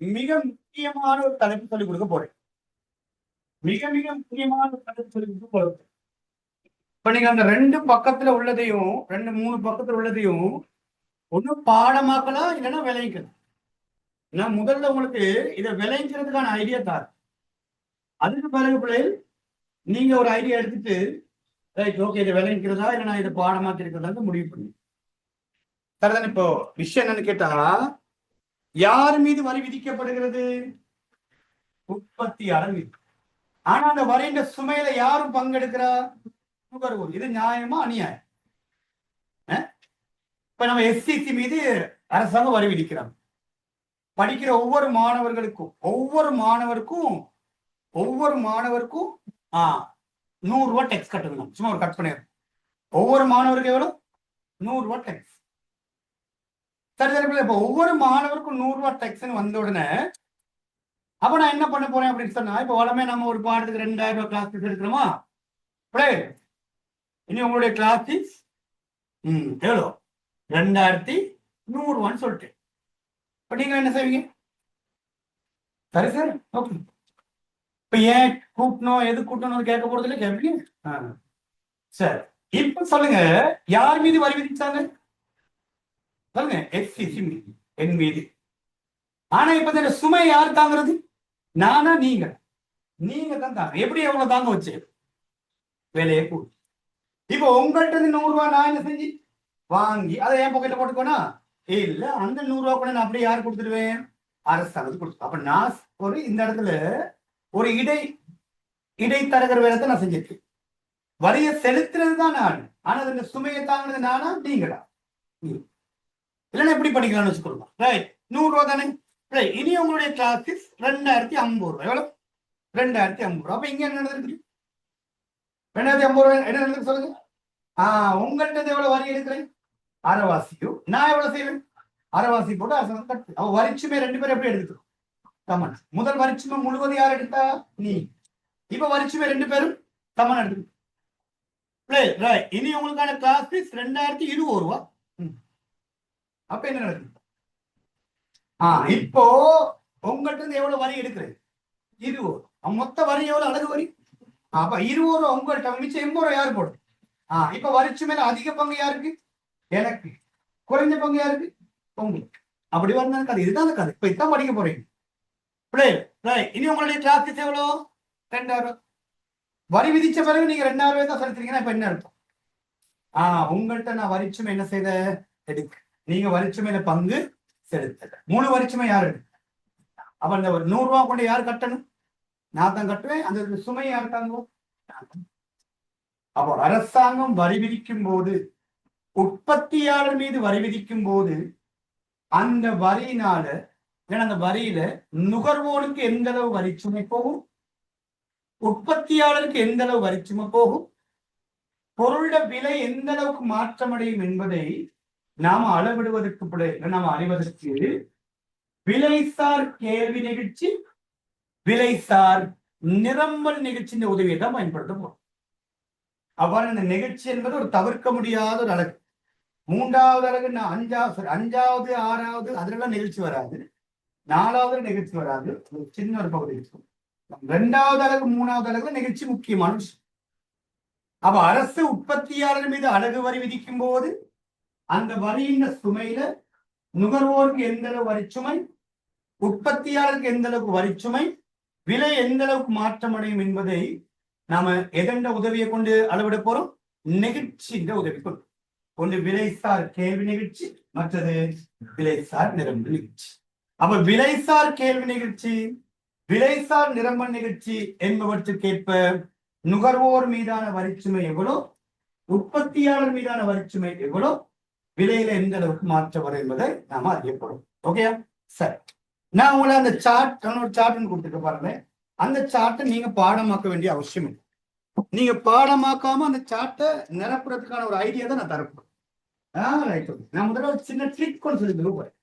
மிக முக்கியமான ஒரு தலைப்பு சொல்லிக் கொடுக்க போறேன். மிக மிக முக்கியமான ஒரு தலைப்பு சொல்லிக் கொடுக்க போறேன். இப்ப நீங்க அந்த ரெண்டு பக்கத்துல உள்ளதையும், ரெண்டு மூணு பக்கத்துல உள்ளதையும் ஒண்ணு பாடமாக்கலாம், இல்லைன்னா விளைவிக்கலாம். நான் முதல்ல உங்களுக்கு இதை விளைவிக்கிறதுக்கான ஐடியா தார். அதுக்கு பிறகு பிள்ளைகள் நீங்க ஒரு ஐடியா எடுத்துட்டு ரைட் ஓகே இதை விளைவிக்கிறதா இல்லை நான் இதை பாடமாக்கி இருக்கிறதா முடிவு பண்ணி தரதான். இப்போ விஷயம் என்னன்னு கேட்டா, யார் மீது வரி விதிக்கப்படுகிறது? உற்பத்தியாளர் மீது. ஆனா அந்த வரியின் சுமையில யாரும் பங்கெடுக்கிறா? நுகர்வோர். இது நியாயமா அநியாயம்? இப்ப நம்ம எஸ்சிசி மீது அரசாங்கம் வரி விதிக்கிறாங்க. படிக்கிற ஒவ்வொரு மாணவர்களுக்கும் 100 ரூபாய் டெக்ஸ் கட்டணும். சும்மா ஒரு கட் பண்ணிடுறோம். ஒவ்வொரு மாணவருக்கு எவ்வளவு? 100 ரூபாய் டெக்ஸ். சரி சரி. இப்ப ஒவ்வொரு மாணவருக்கும் 100 ரூபாய் டெக்ஸ் வந்த உடனே அப்ப நான் என்ன பண்ண போறேன் அப்படின்னு சொன்னா, இப்ப உடனே நம்ம ஒரு பாடத்துக்கு 2000 ரூபாய் கிளாஸ் ஃபீஸ் எடுக்கிறோமா? இனி உங்களுடைய கிளாஸ் ஃபீஸ் எவ்வளோ? 2100 சொல்லிட்டு இப்ப நீங்க என்ன செய்வீங்க? சரி சார், ஓகே. இப்ப ஏன் கூட்டணும், எது கூட்டணும் கேட்க போறது இல்லை, கேட்பீங்க. சரி, இப்ப சொல்லுங்க, யார் மீது வரி விதிச்சாங்க? சொல்லுங்க, எஸ்சிசி மீது, என் மீது. ஆனா இப்ப இந்த சுமை யார் தாங்கிறது? நானா நீங்க? நீங்க தான் தாங்க. எப்படி எவ்வளவு தாங்க வச்சு வேலையை கூட்டி. இப்போ உங்கள்கிட்ட 100 ரூபாய் நான் என்ன செஞ்சு வாங்கி அதை என் பாக்கெட்ல போட்டுக்கோனா இல்ல, அந்த 100 ரூபாய் கூட நான் அப்படியே யார் கொடுத்துருவேன்? அரசாங்கத்துக்கு கொடுத்து. அப்ப நான் ஒரு இந்த இடத்துல ஒரு இடைத்தரகர் வேலைத்தை நான் செஞ்சிருக்கேன். வரியை செலுத்துறது தான் நான், ஆனா அந்த சுமையை தாங்கினது நானா நீங்களா? இல்லைன்னா எப்படி பண்ணிக்கலாம்னு வச்சுக்கொள்ளலாம். ரைட், 100 ரூபாய் தானே. ரைட், இனி உங்களுடைய கிளாஸ் 2050 ரூபாய். எவ்வளவு? 2050 ரூபாய். அப்ப இங்க என்ன நடந்திருக்கு? 2050 ரூபாய் என்ன நடந்திருக்கு சொல்லுங்க. உங்கள்கிட்ட எவ்வளவு வரி எடுக்கிறேன்? அரைவாசியும். நான் எவ்வளவு செய்வேன்? அரைவாசி போட்டு அரசாங்கம் கட்டு. அவ வரிச்சுமை 2 பேரும் எப்படி எடுத்துக்கிறோம்? சமன். முதல் வரிச்சுமை முழுவதும் யார் எடுத்தா? நீ. இப்ப வரிச்சுமை 2 பேரும் சமன் எடுத்து. இனி உங்களுக்கான கிளாஸ் ஃபீஸ் 2020 ரூபாய். அப்ப என்ன நடக்குது? இப்போ உங்கள்கிட்ட இருந்து எவ்வளவு வரி எடுக்கிறேன்? 20. மொத்த வரி எவ்வளவு? அழகு வரி. அப்ப 20 ரூபாய் உங்கள்கிட்ட, மிச்சம் 80 ரூபாய் யாரு போடும்? இப்ப வரிச்சுமையில அதிக பங்கு யாருக்கு? எனக்கு. குறைஞ்ச பங்கு யாருக்கு? உங்களுக்கு. அப்படி வந்தாங்க கதை. இதுதான் கதை. இப்ப இதான் படிக்க போறீங்க. இனி உங்களுடைய கிளாஸ் ஃபீஸ் எவ்வளவு? 2000. வரி விதிச்ச பிறகு நீங்க 2000 ரூபாய் தான் செலுத்துறீங்கன்னா இப்ப என்ன அர்த்தம்? உங்கள்கிட்ட நான் வரிச்சுமை என்ன செய்த எடுக்க, நீங்க வரிச்சுமையில பங்கு செலுத்த. முழு வரிச்சுமை யாரு? அப்ப இந்த 100 ரூபாய் கொண்டு யார் கட்டணும்? நான் தான் கட்டுவேன். அந்த சுமை யார் தாங்குவோம்? அப்போ அரசாங்கம் வரி விதிக்கும் போது உற்பத்தியாளர் மீது வரி விதிக்கும் போது அந்த வரியினால அந்த வரியில நுகர்வோருக்கு எந்த அளவு வரிச்சுமை போகும், உற்பத்தியாளருக்கு எந்த அளவு வரிச்சுமை போகும், பொருள விலை எந்த அளவுக்கு மாற்றமடையும் என்பதை நாம் அளவிடுவதற்கு நாம் அறிவதற்கு விலைசார் கேள்வி நிகழ்ச்சி, விலைசார் நிரம்பல் நிகழ்ச்சியின் உதவியை தான் பயன்படுத்த போறோம். அவ்வாறு இந்த நிகழ்ச்சி என்பது ஒரு தவிர்க்க முடியாத ஒரு அழகு. மூன்றாவது அழகு அஞ்சாவது ஆறாவது அதுல நிகழ்ச்சி வராது, நாலாவது நிகழ்ச்சி வராது, சின்ன ஒரு பகுதி இருக்கும். இரண்டாவது அழகு மூணாவது அழகுல நிகழ்ச்சி முக்கியமான விஷயம். அப்ப அரசு உற்பத்தியாளர் மீது அழகு வரி விதிக்கும் போது அந்த வரியின் சுமையில நுகர்வோருக்கு எந்த அளவு வரிச்சுமை, உற்பத்தியாளருக்கு எந்த அளவுக்கு வரிச்சுமை, விலை எந்த அளவுக்கு மாற்றம் அடையும் என்பதை நாம எதெண்ட உதவியை கொண்டு அளவிட போறோம்? நிகழ்ச்சின்ற உதவி கொண்டு. ஒன்று விலைசார் கேள்வி நிகழ்ச்சி, மற்றது விலைசார் நிரம்பல் நிகழ்ச்சி. அப்ப விலைசார் கேள்வி நிகழ்ச்சி, விலைசார் நிரம்பல் நிகழ்ச்சி என்பவற்றுக்கேற்ப நுகர்வோர் மீதான வரிச்சுமை எவ்வளோ, உற்பத்தியாளர் மீதான வரிச்சுமை எவ்வளோ, விலையில எந்த அளவுக்கு மாற்றம் வரும் என்பதை நாம அறியப்படும். ஓகேயா? சரி, நான் உங்களை அந்த சார்ட்னு கொடுத்துட்டு பாருங்க. அந்த சார்ட்டை நீங்க பாடமாக்க வேண்டிய அவசியம் இல்லை. நீங்க பாடமாக்காம அந்த சார்ட்டை நிரப்புறதுக்கான ஒரு ஐடியா தான் நான் தரப்போம். நான் முதல்ல ஒரு சின்ன ட்ரிக் ஒன்று சொல்லி தருவேன்.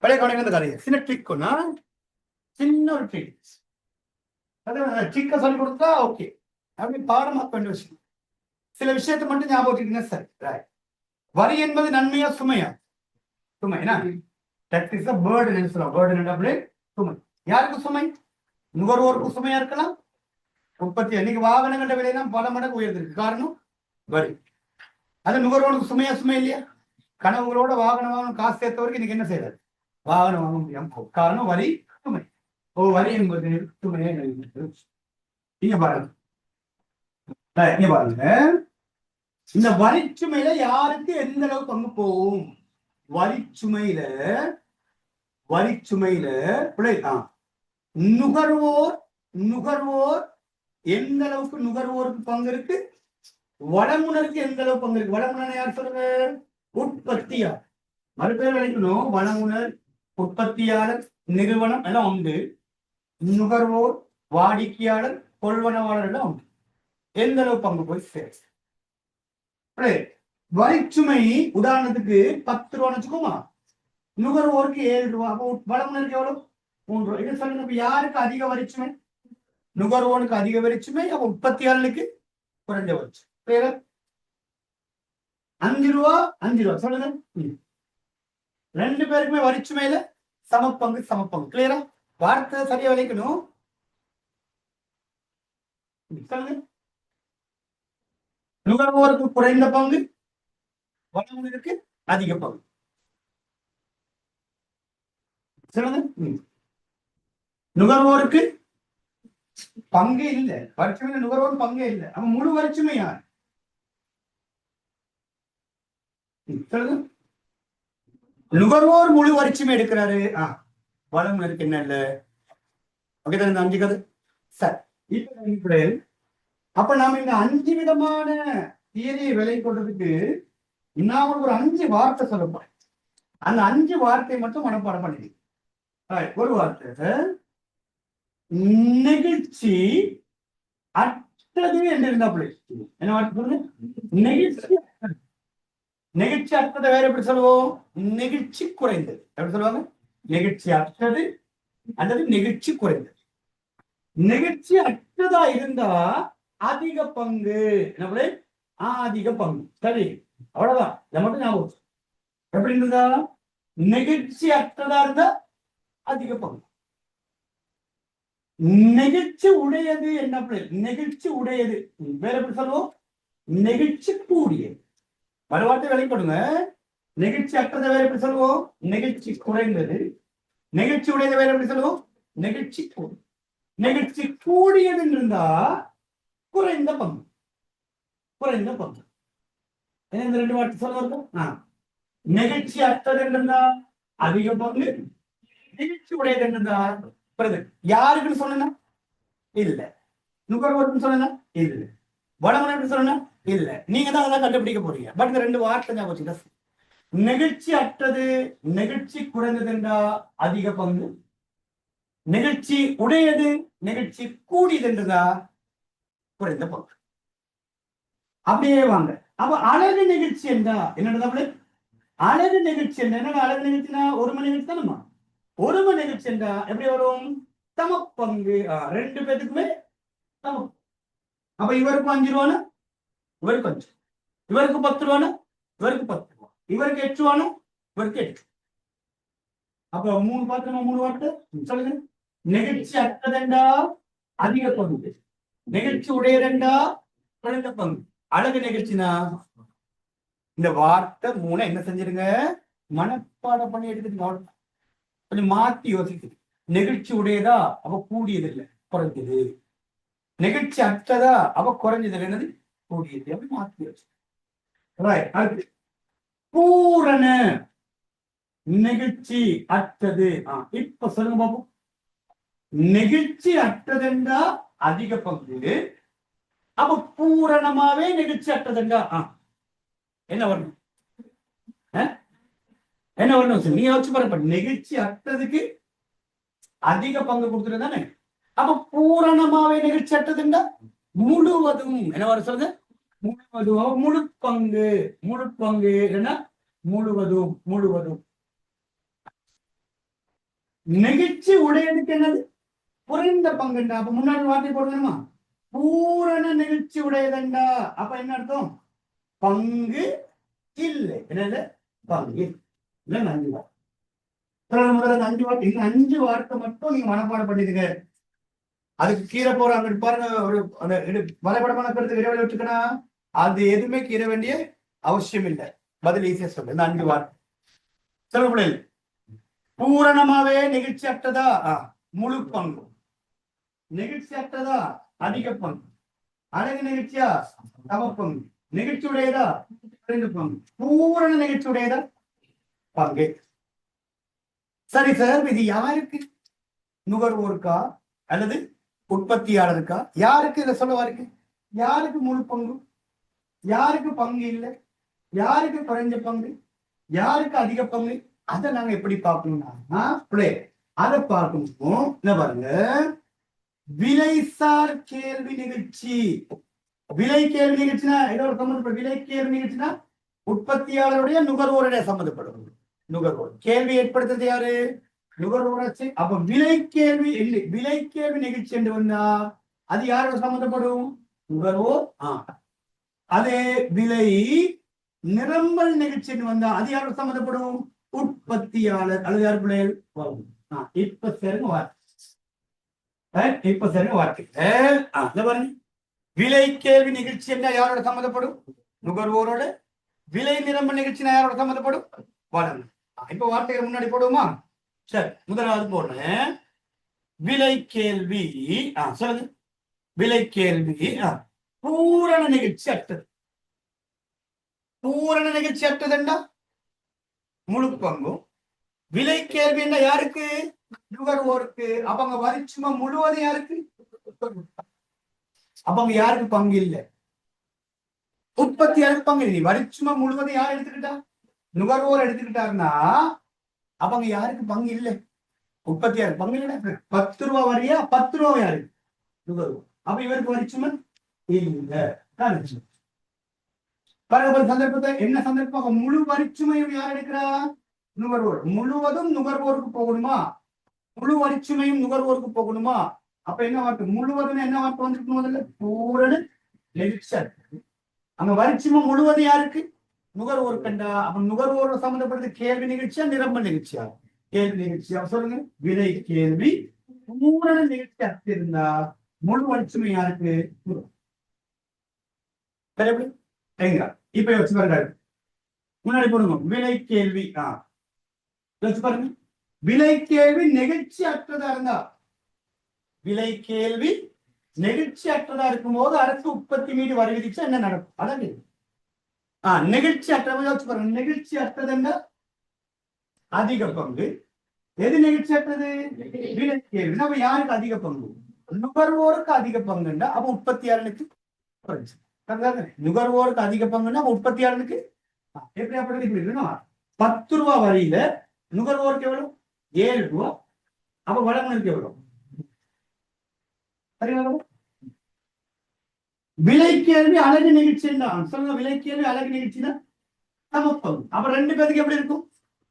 பழைய கவனிக்க கதையை சின்ன ட்ரிக் ஒன்னா, சின்ன ஒரு ட்ரிக், அதாவது ட்ரிக்கை சொல்லி கொடுத்தா ஓகே, அப்படி பாடமாக்க வேண்டிய விஷயம். சில விஷயத்தை மட்டும் ஞாபகம் வச்சுக்கீங்க சார். வரி என்பது நன்மையா சுமையா? சுமை. தட் இஸ் a burden என்று சொல்லுவோம். burden அப்படியே சுமை. யாருக்கு சுமை? நுகர்வோருக்கு சுமையா இருக்கலாம். உற்பத்தி இன்னைக்கு வாகனங்கள விலையெல்லாம் பல மடங்கு உயர்ந்திருக்கு. காரணம் வரி. அது நுகர்வோருக்கு சுமையா சுமை இல்லையா? கனவுகளோட வாகனம் வாங்கணும் காசு சேர்த்தவருக்கு இன்னைக்கு என்ன செய்யறது? வாகனம் வாங்க முடியாம காரணம் வரி சுமை. வரி என்பது சுமையை இங்க பாருங்க, இங்க பாருங்க, இந்த வரிச்சுமையில யாருக்கு எந்த அளவு பங்கு போகும்? வரிச்சுமையில நுகர்வோர் எந்த அளவுக்கு நுகர்வோருக்கு பங்கு இருக்கு, வளமுனருக்கு எந்த அளவு பங்கு இருக்கு. வளமுனர் யார் சொல்லுங்க? உற்பத்தியாளர். மறுபேர் விளைக்கணும். வளமுனர், உற்பத்தியாளர், நிறுவனம் எல்லாம் உண்டு. நுகர்வோர், வாடிக்கையாளர், கொள்வனவாளர் எல்லாம் உண்டு. எந்த அளவு பங்கு போய் சேர். வரிச்சுமை உதாரணத்துக்கு 10 ரூபான்னு வச்சுக்கோமா, நுகர்வோருக்கு 7 ரூபா, வளமுனருக்கு எவ்வளவு? 3 ரூபாய். இது சொல்லுங்க, யாருக்கு அதிக வரிச்சுமை? நுகர்வோனுக்கு அதிக வரிச்சுமை, அப்ப உற்பத்தியாளருக்கு குறைஞ்ச வரிச்சுமை. 5 ரூபா சொல்லுங்க. 2 பேருக்குமே வரிச்சுமையில சமப்பங்கு. கிளியரா? வார்த்தை சரியா விளைக்கணும். சொல்லுங்க. நுகர்வோருக்கு குறைந்த பங்கு, வளமுனருக்கு அதிக பங்கு. சொல்லுங்க. நுகர்வோருக்கு பங்கே இல்லை. வரிச்சுமையில நுகர்வோர் பங்கே இல்லை. அவன் முழு வரிச்சுமை யார்? சொல்லுங்க. நுகர்வோர் முழு வரிச்சுமை எடுக்கிறாரு. வளமுனருக்கு என்ன இல்லை. ஓகே தான் இந்த 5 கதை. சரி, இப்ப அப்ப நாம இந்த 5 விதமான தியரியை விலை கொள்றதுக்கு நான் ஒரு 5 வார்த்தை சொல்லப்போம். அந்த 5 வார்த்தை மட்டும் மனப்பாடம் பண்ணி. ஒரு வார்த்தை, நெகிழ்ச்சி அற்றது என்று இருந்தா என்ன வார்த்தை சொல்லுங்க? நெகிழ்ச்சி அற்றதை வேற எப்படி சொல்லுவோம்? நெகிழ்ச்சி குறைந்தது. எப்படி சொல்லுவாங்க? நெகிழ்ச்சி அற்றது அல்லது நெகிழ்ச்சி குறைந்தது. நெகிழ்ச்சி அற்றதா இருந்தா அதிக பங்கு. என்ன? அதிக பங்கு. சரி, அவ்வளவுதான். இதை மட்டும் ஞாபகம். எப்படி இருந்தா? நெகிழ்ச்சி அற்றதா இருந்தா அதிக பங்கு. நெகிழ்ச்சி உடையது என்ன? நெகிழ்ச்சி உடையது வேற எப்படி சொல்லுவோம்? நெகிழ்ச்சி கூடியது. பல வார்த்தை வெளிப்படுங்க. நெகிழ்ச்சி அற்றதை வேற எப்படி சொல்லுவோம்? நெகிழ்ச்சி குறைந்தது. நெகிழ்ச்சி உடையது வேற எப்படி சொல்லுவோம்? நெகிழ்ச்சி கூடியது. நெகிழ்ச்சி கூடியது இருந்தா குறைந்த பங்கு. இந்த 2 வார்த்தை சொல்லுவாங்க. நெகிழ்ச்சி அற்றது இருந்தா அதிக பங்கு, நெகிழ்ச்சி உடையது இருந்தா யாருக்குன்னு சொன்னா இல்ல, நுகர்வோருக்கு சொன்னா இல்ல, வளமுனருக்கு சொன்னா இல்ல. நீங்க தான் அதான் கண்டுபிடிக்க போறீங்க. பட் இந்த 2 வார்த்தை ஞாபகம் வச்சுக்க. நெகிழ்ச்சி அற்றது, நெகிழ்ச்சி குறைந்ததுண்டா அதிக பங்கு. நெகிழ்ச்சி உடையது, நெகிழ்ச்சி கூடியதுன்றதா குறைந்த பங்கு. அப்படியே வாங்க. அப்ப அழகு நிகழ்ச்சி என்றா என்னது? அழகு நிகழ்ச்சி என்ன? அழகு நிகழ்ச்சினா ஒரு மணி நிகழ்ச்சி தானமா? ஒரு மணி நிகழ்ச்சி என்றா எப்படி வரும்? சமப்பங்கு. 2 பேருக்குமே சமம். அப்ப இவருக்கு 5 ரூபானா இவருக்கு 5, இவருக்கு 10 ரூபானா இவருக்கு 10 ரூபா, இவருக்கு 8 ரூபானா இவருக்கு 8. அப்ப 3 பார்த்தோமா? 3 வார்த்தை சொல்லுங்க. நெகிழ்ச்சி அற்றதெண்டா அதிக பங்கு, நெகிழ்ச்சி உடையதெண்டா குறைந்த பங்கு. அழகு நிகழ்ச்சினா இந்த வார்த்தை 3 என்ன செஞ்சிருங்க? மனப்பாடம் பண்ணி எடுத்துட்டு கொஞ்சம் மாத்தி யோசிக்குது. நெகிழ்ச்சி உடையதா அவ கூடியது இல்லை, குறைஞ்சது. நெகிழ்ச்சி அற்றதா அவ குறைஞ்சது என்னது? கூடியது. அப்படி மாத்தி யோசி. அடுத்து பூரண நெகிழ்ச்சி அற்றது. இப்ப சொல்லுங்க பாப்போம். நெகிழ்ச்சி அற்றதென்றா அதிக பங்கு. அப்ப பூரணமாவே நெகிழ்ச்சி அற்றதென்றா என்ன வரணும்? என்ன வரணும்? நீங்க யோசிச்சு பாருங்க. நெகிழ்ச்சி அற்றதுக்கு அதிக பங்கு கொடுத்துட்டு தானே. அப்ப பூரணமாவே நெகிழ்ச்சி அற்றதுண்டா முழுவதும் என்ன வர சொல்லுங்க? முழுவதும். முழு பங்கு. முழு பங்கு என்ன? முழுவதும். முழுவதும். நெகிழ்ச்சி உடையதுக்கு என்னது? குறைந்த பங்குண்டா. அப்ப முன்னாடி வார்த்தை போடணுமா? பூரண நெகிழ்ச்சி உடையதண்டா. அப்ப என்ன அர்த்தம்? பங்கு இல்லை. என்னது? பங்கு இல்ல. 5 வார்த்தை. முதல்ல 5 வார்த்தை. இந்த 5 வார்த்தை மட்டும் நீங்க மனப்பாடம் பண்ணிடுங்க. அதுக்கு கீரை போற அங்க பாருங்க, ஒரு வரைபடமான கருத்து இடைவெளி வச்சுக்கணும். அது எதுவுமே கீரை வேண்டிய அவசியம் இல்லை. பதில் ஈஸியா சொல்லு. இந்த 5 வார்த்தை சொல்ல முடியல. பூரணமாவே நெகிழ்ச்சி அற்றதா முழு பங்கு, நெகிழ்ச்சி அற்றதா அதிக பங்கு, அழகு நிகழ்ச்சியா சம பங்கு, நெகிழ்ச்சி உடையதா 2 பங்கு, பூரண நெகிழ்ச்சி உடையதா பங்கு. சரி சார், இது யாருக்கு? நுகர்வோருக்கா அல்லது உற்பத்தியாளருக்கா? யாருக்கு இதை சொல்ல இருக்கு? யாருக்கு முழு பங்கு, யாருக்கு பங்கு இல்லை, யாருக்கு குறைஞ்ச பங்கு, யாருக்கு அதிக பங்கு? அதை நாங்க எப்படி பார்க்கணும்னா அதை பார்க்கணும். என்ன பாருங்க, விலைசார் கேள்வி நிகழ்ச்சி. விலை கேள்வி நிகழ்ச்சினா இதோட சம்பந்தப்பட்ட விலை கேள்வி நிகழ்ச்சினா உற்பத்தியாளருடைய நுகர்வோருடைய சம்பந்தப்படும். நுகர்வோர் கேள்வி ஏற்படுத்துறது யாரு? நுகர்வோராச்சு. அப்ப விலை கேள்வி இல்லை, விலை கேள்வி நிகழ்ச்சி என்று வந்தா அது யாரோட சம்பந்தப்படும்? நுகர்வோர். அதே விலை நிரம்பல் நிகழ்ச்சி என்று வந்தா அது யாரோட சம்பந்தப்படும்? உற்பத்தியாளர் அல்லது யார் பிள்ளைகள் வரும். இப்ப சரிங்க வார்த்தை. இப்ப சரிங்க வார்த்தை. பாருங்க, விலை கேள்வி நிகழ்ச்சி என்ன யாரோட சம்மந்தப்படும்? நுகர்வோரோட. விலை நிரம்ப நிகழ்ச்சினா யாரோட சம்மந்தப்படும்? வளம். இப்ப வார்த்தைகள் முன்னாடி போடுவோமா? சரி, முதலாவது போடுறேன். விலை கேள்வி. சொல்லுங்க. விலை கேள்வி பூரண நிகழ்ச்சி அற்றது. பூரண நிகழ்ச்சி அற்றதுண்டா முழு பங்கும். விலை கேள்வி என்ன யாருக்கு? நுகர்வோருக்கு. அப்ப அங்க வரிச்சுமா முழுவதும் யாருக்கு? அப்ப அங்க யாருக்கு பங்கு இல்லை? உற்பத்தியாளருக்கு பங்கு இல்லை. வரிச்சுமா முழுவதும் யார் எடுத்துக்கிட்டா? நுகர்வோர் எடுத்துக்கிட்டாருன்னா அப்ப அங்க யாருக்கு பங்கு இல்லை? உற்பத்தியாளர் பங்கு இல்லை. 10 ரூபா வரியா? 10 ரூபா யாரு? நுகர்வோர். அப்ப இவருக்கு வரிச்சுமா இல்லை. சந்தர்ப்பத்தை என்ன சந்தர்ப்பம்? முழு வரிச்சுமையும் யார் எடுக்கிறா? நுகர்வோர். முழுவதும் நுகர்வோருக்கு போகணுமா? முழு வரிச்சுமையும் நுகர்வோருக்கு போகணுமா? அப்ப என்ன வார்த்தை? முழுவதும் என்ன வார்த்தை வந்துருக்கு? முதல்ல பூரண நெகிழ்ச்சி. அங்க வரிச்சுமை முழுவதும் யாருக்கு? நுகர்வோர் கண்டா. அப்ப நுகர்வோரோட சம்பந்தப்பட்டது கேள்வி நிகழ்ச்சியா நிரம்ப நிகழ்ச்சியா? கேள்வி நிகழ்ச்சியா. சொல்லுங்க. விலை கேள்வி பூரண நிகழ்ச்சி அற்றிருந்தா முழு வரிச்சுமை யாருக்கு? எங்க இப்ப யோசிச்சு பாருங்க. முன்னாடி போடுங்க. விலை கேள்வி. யோசிச்சு பாருங்க. விலை கேள்வி நெகிழ்ச்சி அற்றதா இருந்தா, விலை கேள்வி நெகிழ்ச்சி அற்றதா இருக்கும் போது அரசு உற்பத்தி மீது வரி விதிச்சா என்ன நடக்கும்? அதான் நெகிழ்ச்சி அற்றதை யோசிச்சு பாருங்க. நெகிழ்ச்சி அற்றதுன்னா அதிக பங்கு. எது நெகிழ்ச்சி அற்றது? விலை கேள்வி. நம்ம யாருக்கு அதிக பங்கு? நுகர்வோருக்கு அதிக பங்குண்டா அப்ப உற்பத்தியாளனுக்கு குறைஞ்சு. நுகர்வோருக்கு அதிக பங்குன்னா உற்பத்தியாளருக்கு எப்படி அப்படி இப்படி இருக்கணும். 10 ரூபா வரியில நுகர்வோருக்கு எவ்வளவு 7 ரூபா. அப்ப வழங்குனருக்கு எவ்வளவு சரிங்களா? விலை கேள்வி அழகு நிகழ்ச்சி சொல்லுங்க. விலை கேள்வி அழகு நிகழ்ச்சினா சமப்பங்கு. அப்ப 2 பேருக்கு எப்படி இருக்கும்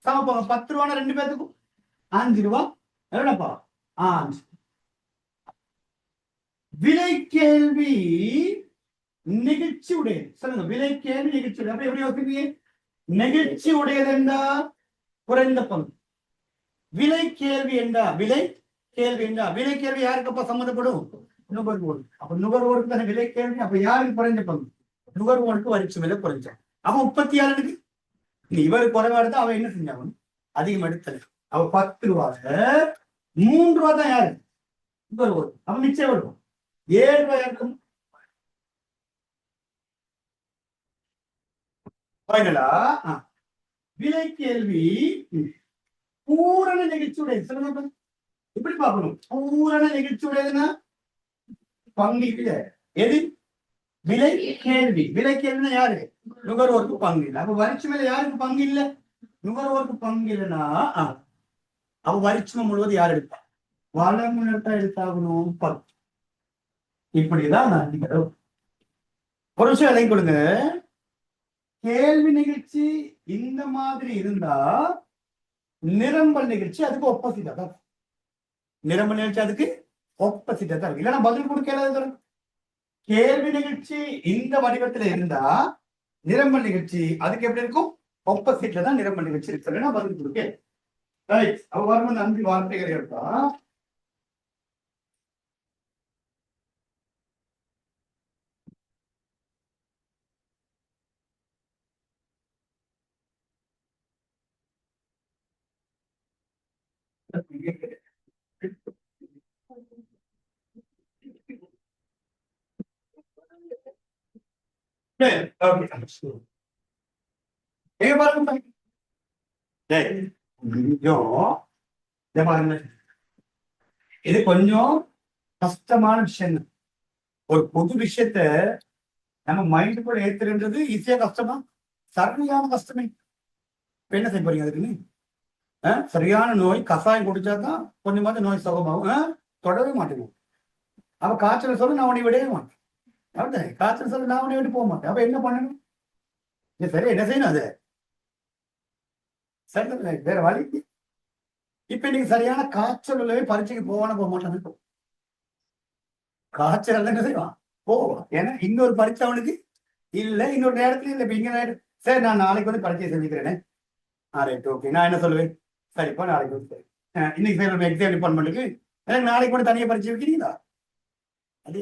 சமப்பங்கு. 10 ரூபா 2 பேருக்கும் 5 ரூபா எவ்வளவுப்பா 5. விலை கேள்வி நிகழ்ச்சி உடையது சொல்லுங்க. விலை கேள்வி நிகழ்ச்சி உடையது. அப்ப எப்படி யோசிப்பீங்க? நெகிழ்ச்சி உடையது என்றா குறைந்த பங்கு. விலை கேள்வி என்றா விலை கேள்வி என்றா விலை கேள்வி யாருக்கப்ப சம்மந்தப்படும்? நுகர்வோர். அப்ப நுகர்வோருக்கு தானே விலை கேள்வி. அப்ப யாருக்கு குறைஞ்ச பங்கு? நுகர்வோருக்கு வரிச்சு விலை குறைஞ்ச. அப்ப உற்பத்தியாளருக்கு இவர் குறைவா எடுத்தா அவன் என்ன செஞ்சாங்க அதிகம் எடுத்தது. அவ 10 ரூபாய் 3 ரூபா தான் யாரு நுகர்வோர். அப்ப நிச்சயம் இருக்கும் 7 ரூபாய் இருக்கும். விலை கேள்வி பூரண நிகழ்ச்சியுடைய சொல்லுங்க. இப்படி பார்க்கணும். பூரண நிகழ்ச்சியுடையதுன்னா பங்கு இல்ல. எது விலை கேள்வி. விலை கேள்வினா யாரு நுகர்வோருக்கு பங்கு இல்லை. அப்ப வரிச்சு மேல யாருக்கு பங்கு இல்லை? நுகர்வோருக்கு பங்கு இல்லைன்னா அப்ப வரிச்சுமை முழுவது யார் எடுப்பா? வளமுனர்தான் எடுத்தாகணும் 10. இப்படிதான் ஒரு விஷயம் அதை கொடுங்க. கேள்வி நிகழ்ச்சி இந்த மாதிரி இருந்தா நிரம்பல் நிகழ்ச்சி அதுக்கு ஒப்போசிட்டா தான். நிரம்பல் நிகழ்ச்சி அதுக்கு ஒப்போசிட்டா தான் இருக்கு. இல்லைன்னா பதில் கொடுக்க. கேள்வி நிகழ்ச்சி இந்த வடிவத்துல இருந்தா நிரம்பல் நிகழ்ச்சி அதுக்கு எப்படி இருக்கும்? ஒப்போசிட்ல தான் நிரம்பல் நிகழ்ச்சி இருக்கு. பதில் கொடுக்க வரும்போது நன்றி வார்த்தைகள் எடுத்தா இது கொஞ்சம் கஷ்டமான விஷயம். ஒரு பொது விஷயத்த நம்ம மைண்ட் கூட ஏத்துறது ஈஸியா கஷ்டமா? சரியான கஷ்டமே. என்ன செய்ய போறீங்க அதுக்குன்னு? சரியான நோய் கஷாயம் குடிச்சாதான் கொஞ்சமாவது நோய் சுகமாகும். தொடவே மாட்டேங்குது. அவ காய்ச்சல் சொல்ல நான் உன்னை விடவே மாட்டேன். அப்படித்தானே? காய்ச்சல் சொல்ல நான் உன்னை விட்டு போக மாட்டேன். அப்ப என்ன பண்ணணும்? சரி என்ன செய்யணும்? அது சரி வேற வழி. இப்ப நீங்க சரியான காய்ச்சல் உள்ளவே பரீட்சைக்கு போக மாட்டாங்க. காய்ச்சல் என்ன செய்வான் போவான். ஏன்னா இன்னொரு பரீட்சை அவனுக்கு இல்ல, இன்னொரு நேரத்துல இல்ல. இப்ப இங்க சரி நான் நாளைக்கு வந்து பரீட்சையை செஞ்சுக்கிறேனே. Right okay. நான் என்ன சொல்லுவேன்? சரிப்பா நாளைக்கு வந்து சரி இன்னைக்கு எக்ஸாம் டிபார்ட்மெண்ட்டுக்கு எனக்கு நாளைக்கு கூட தனியாக பரீட்சை வைக்கிறீங்களா? அது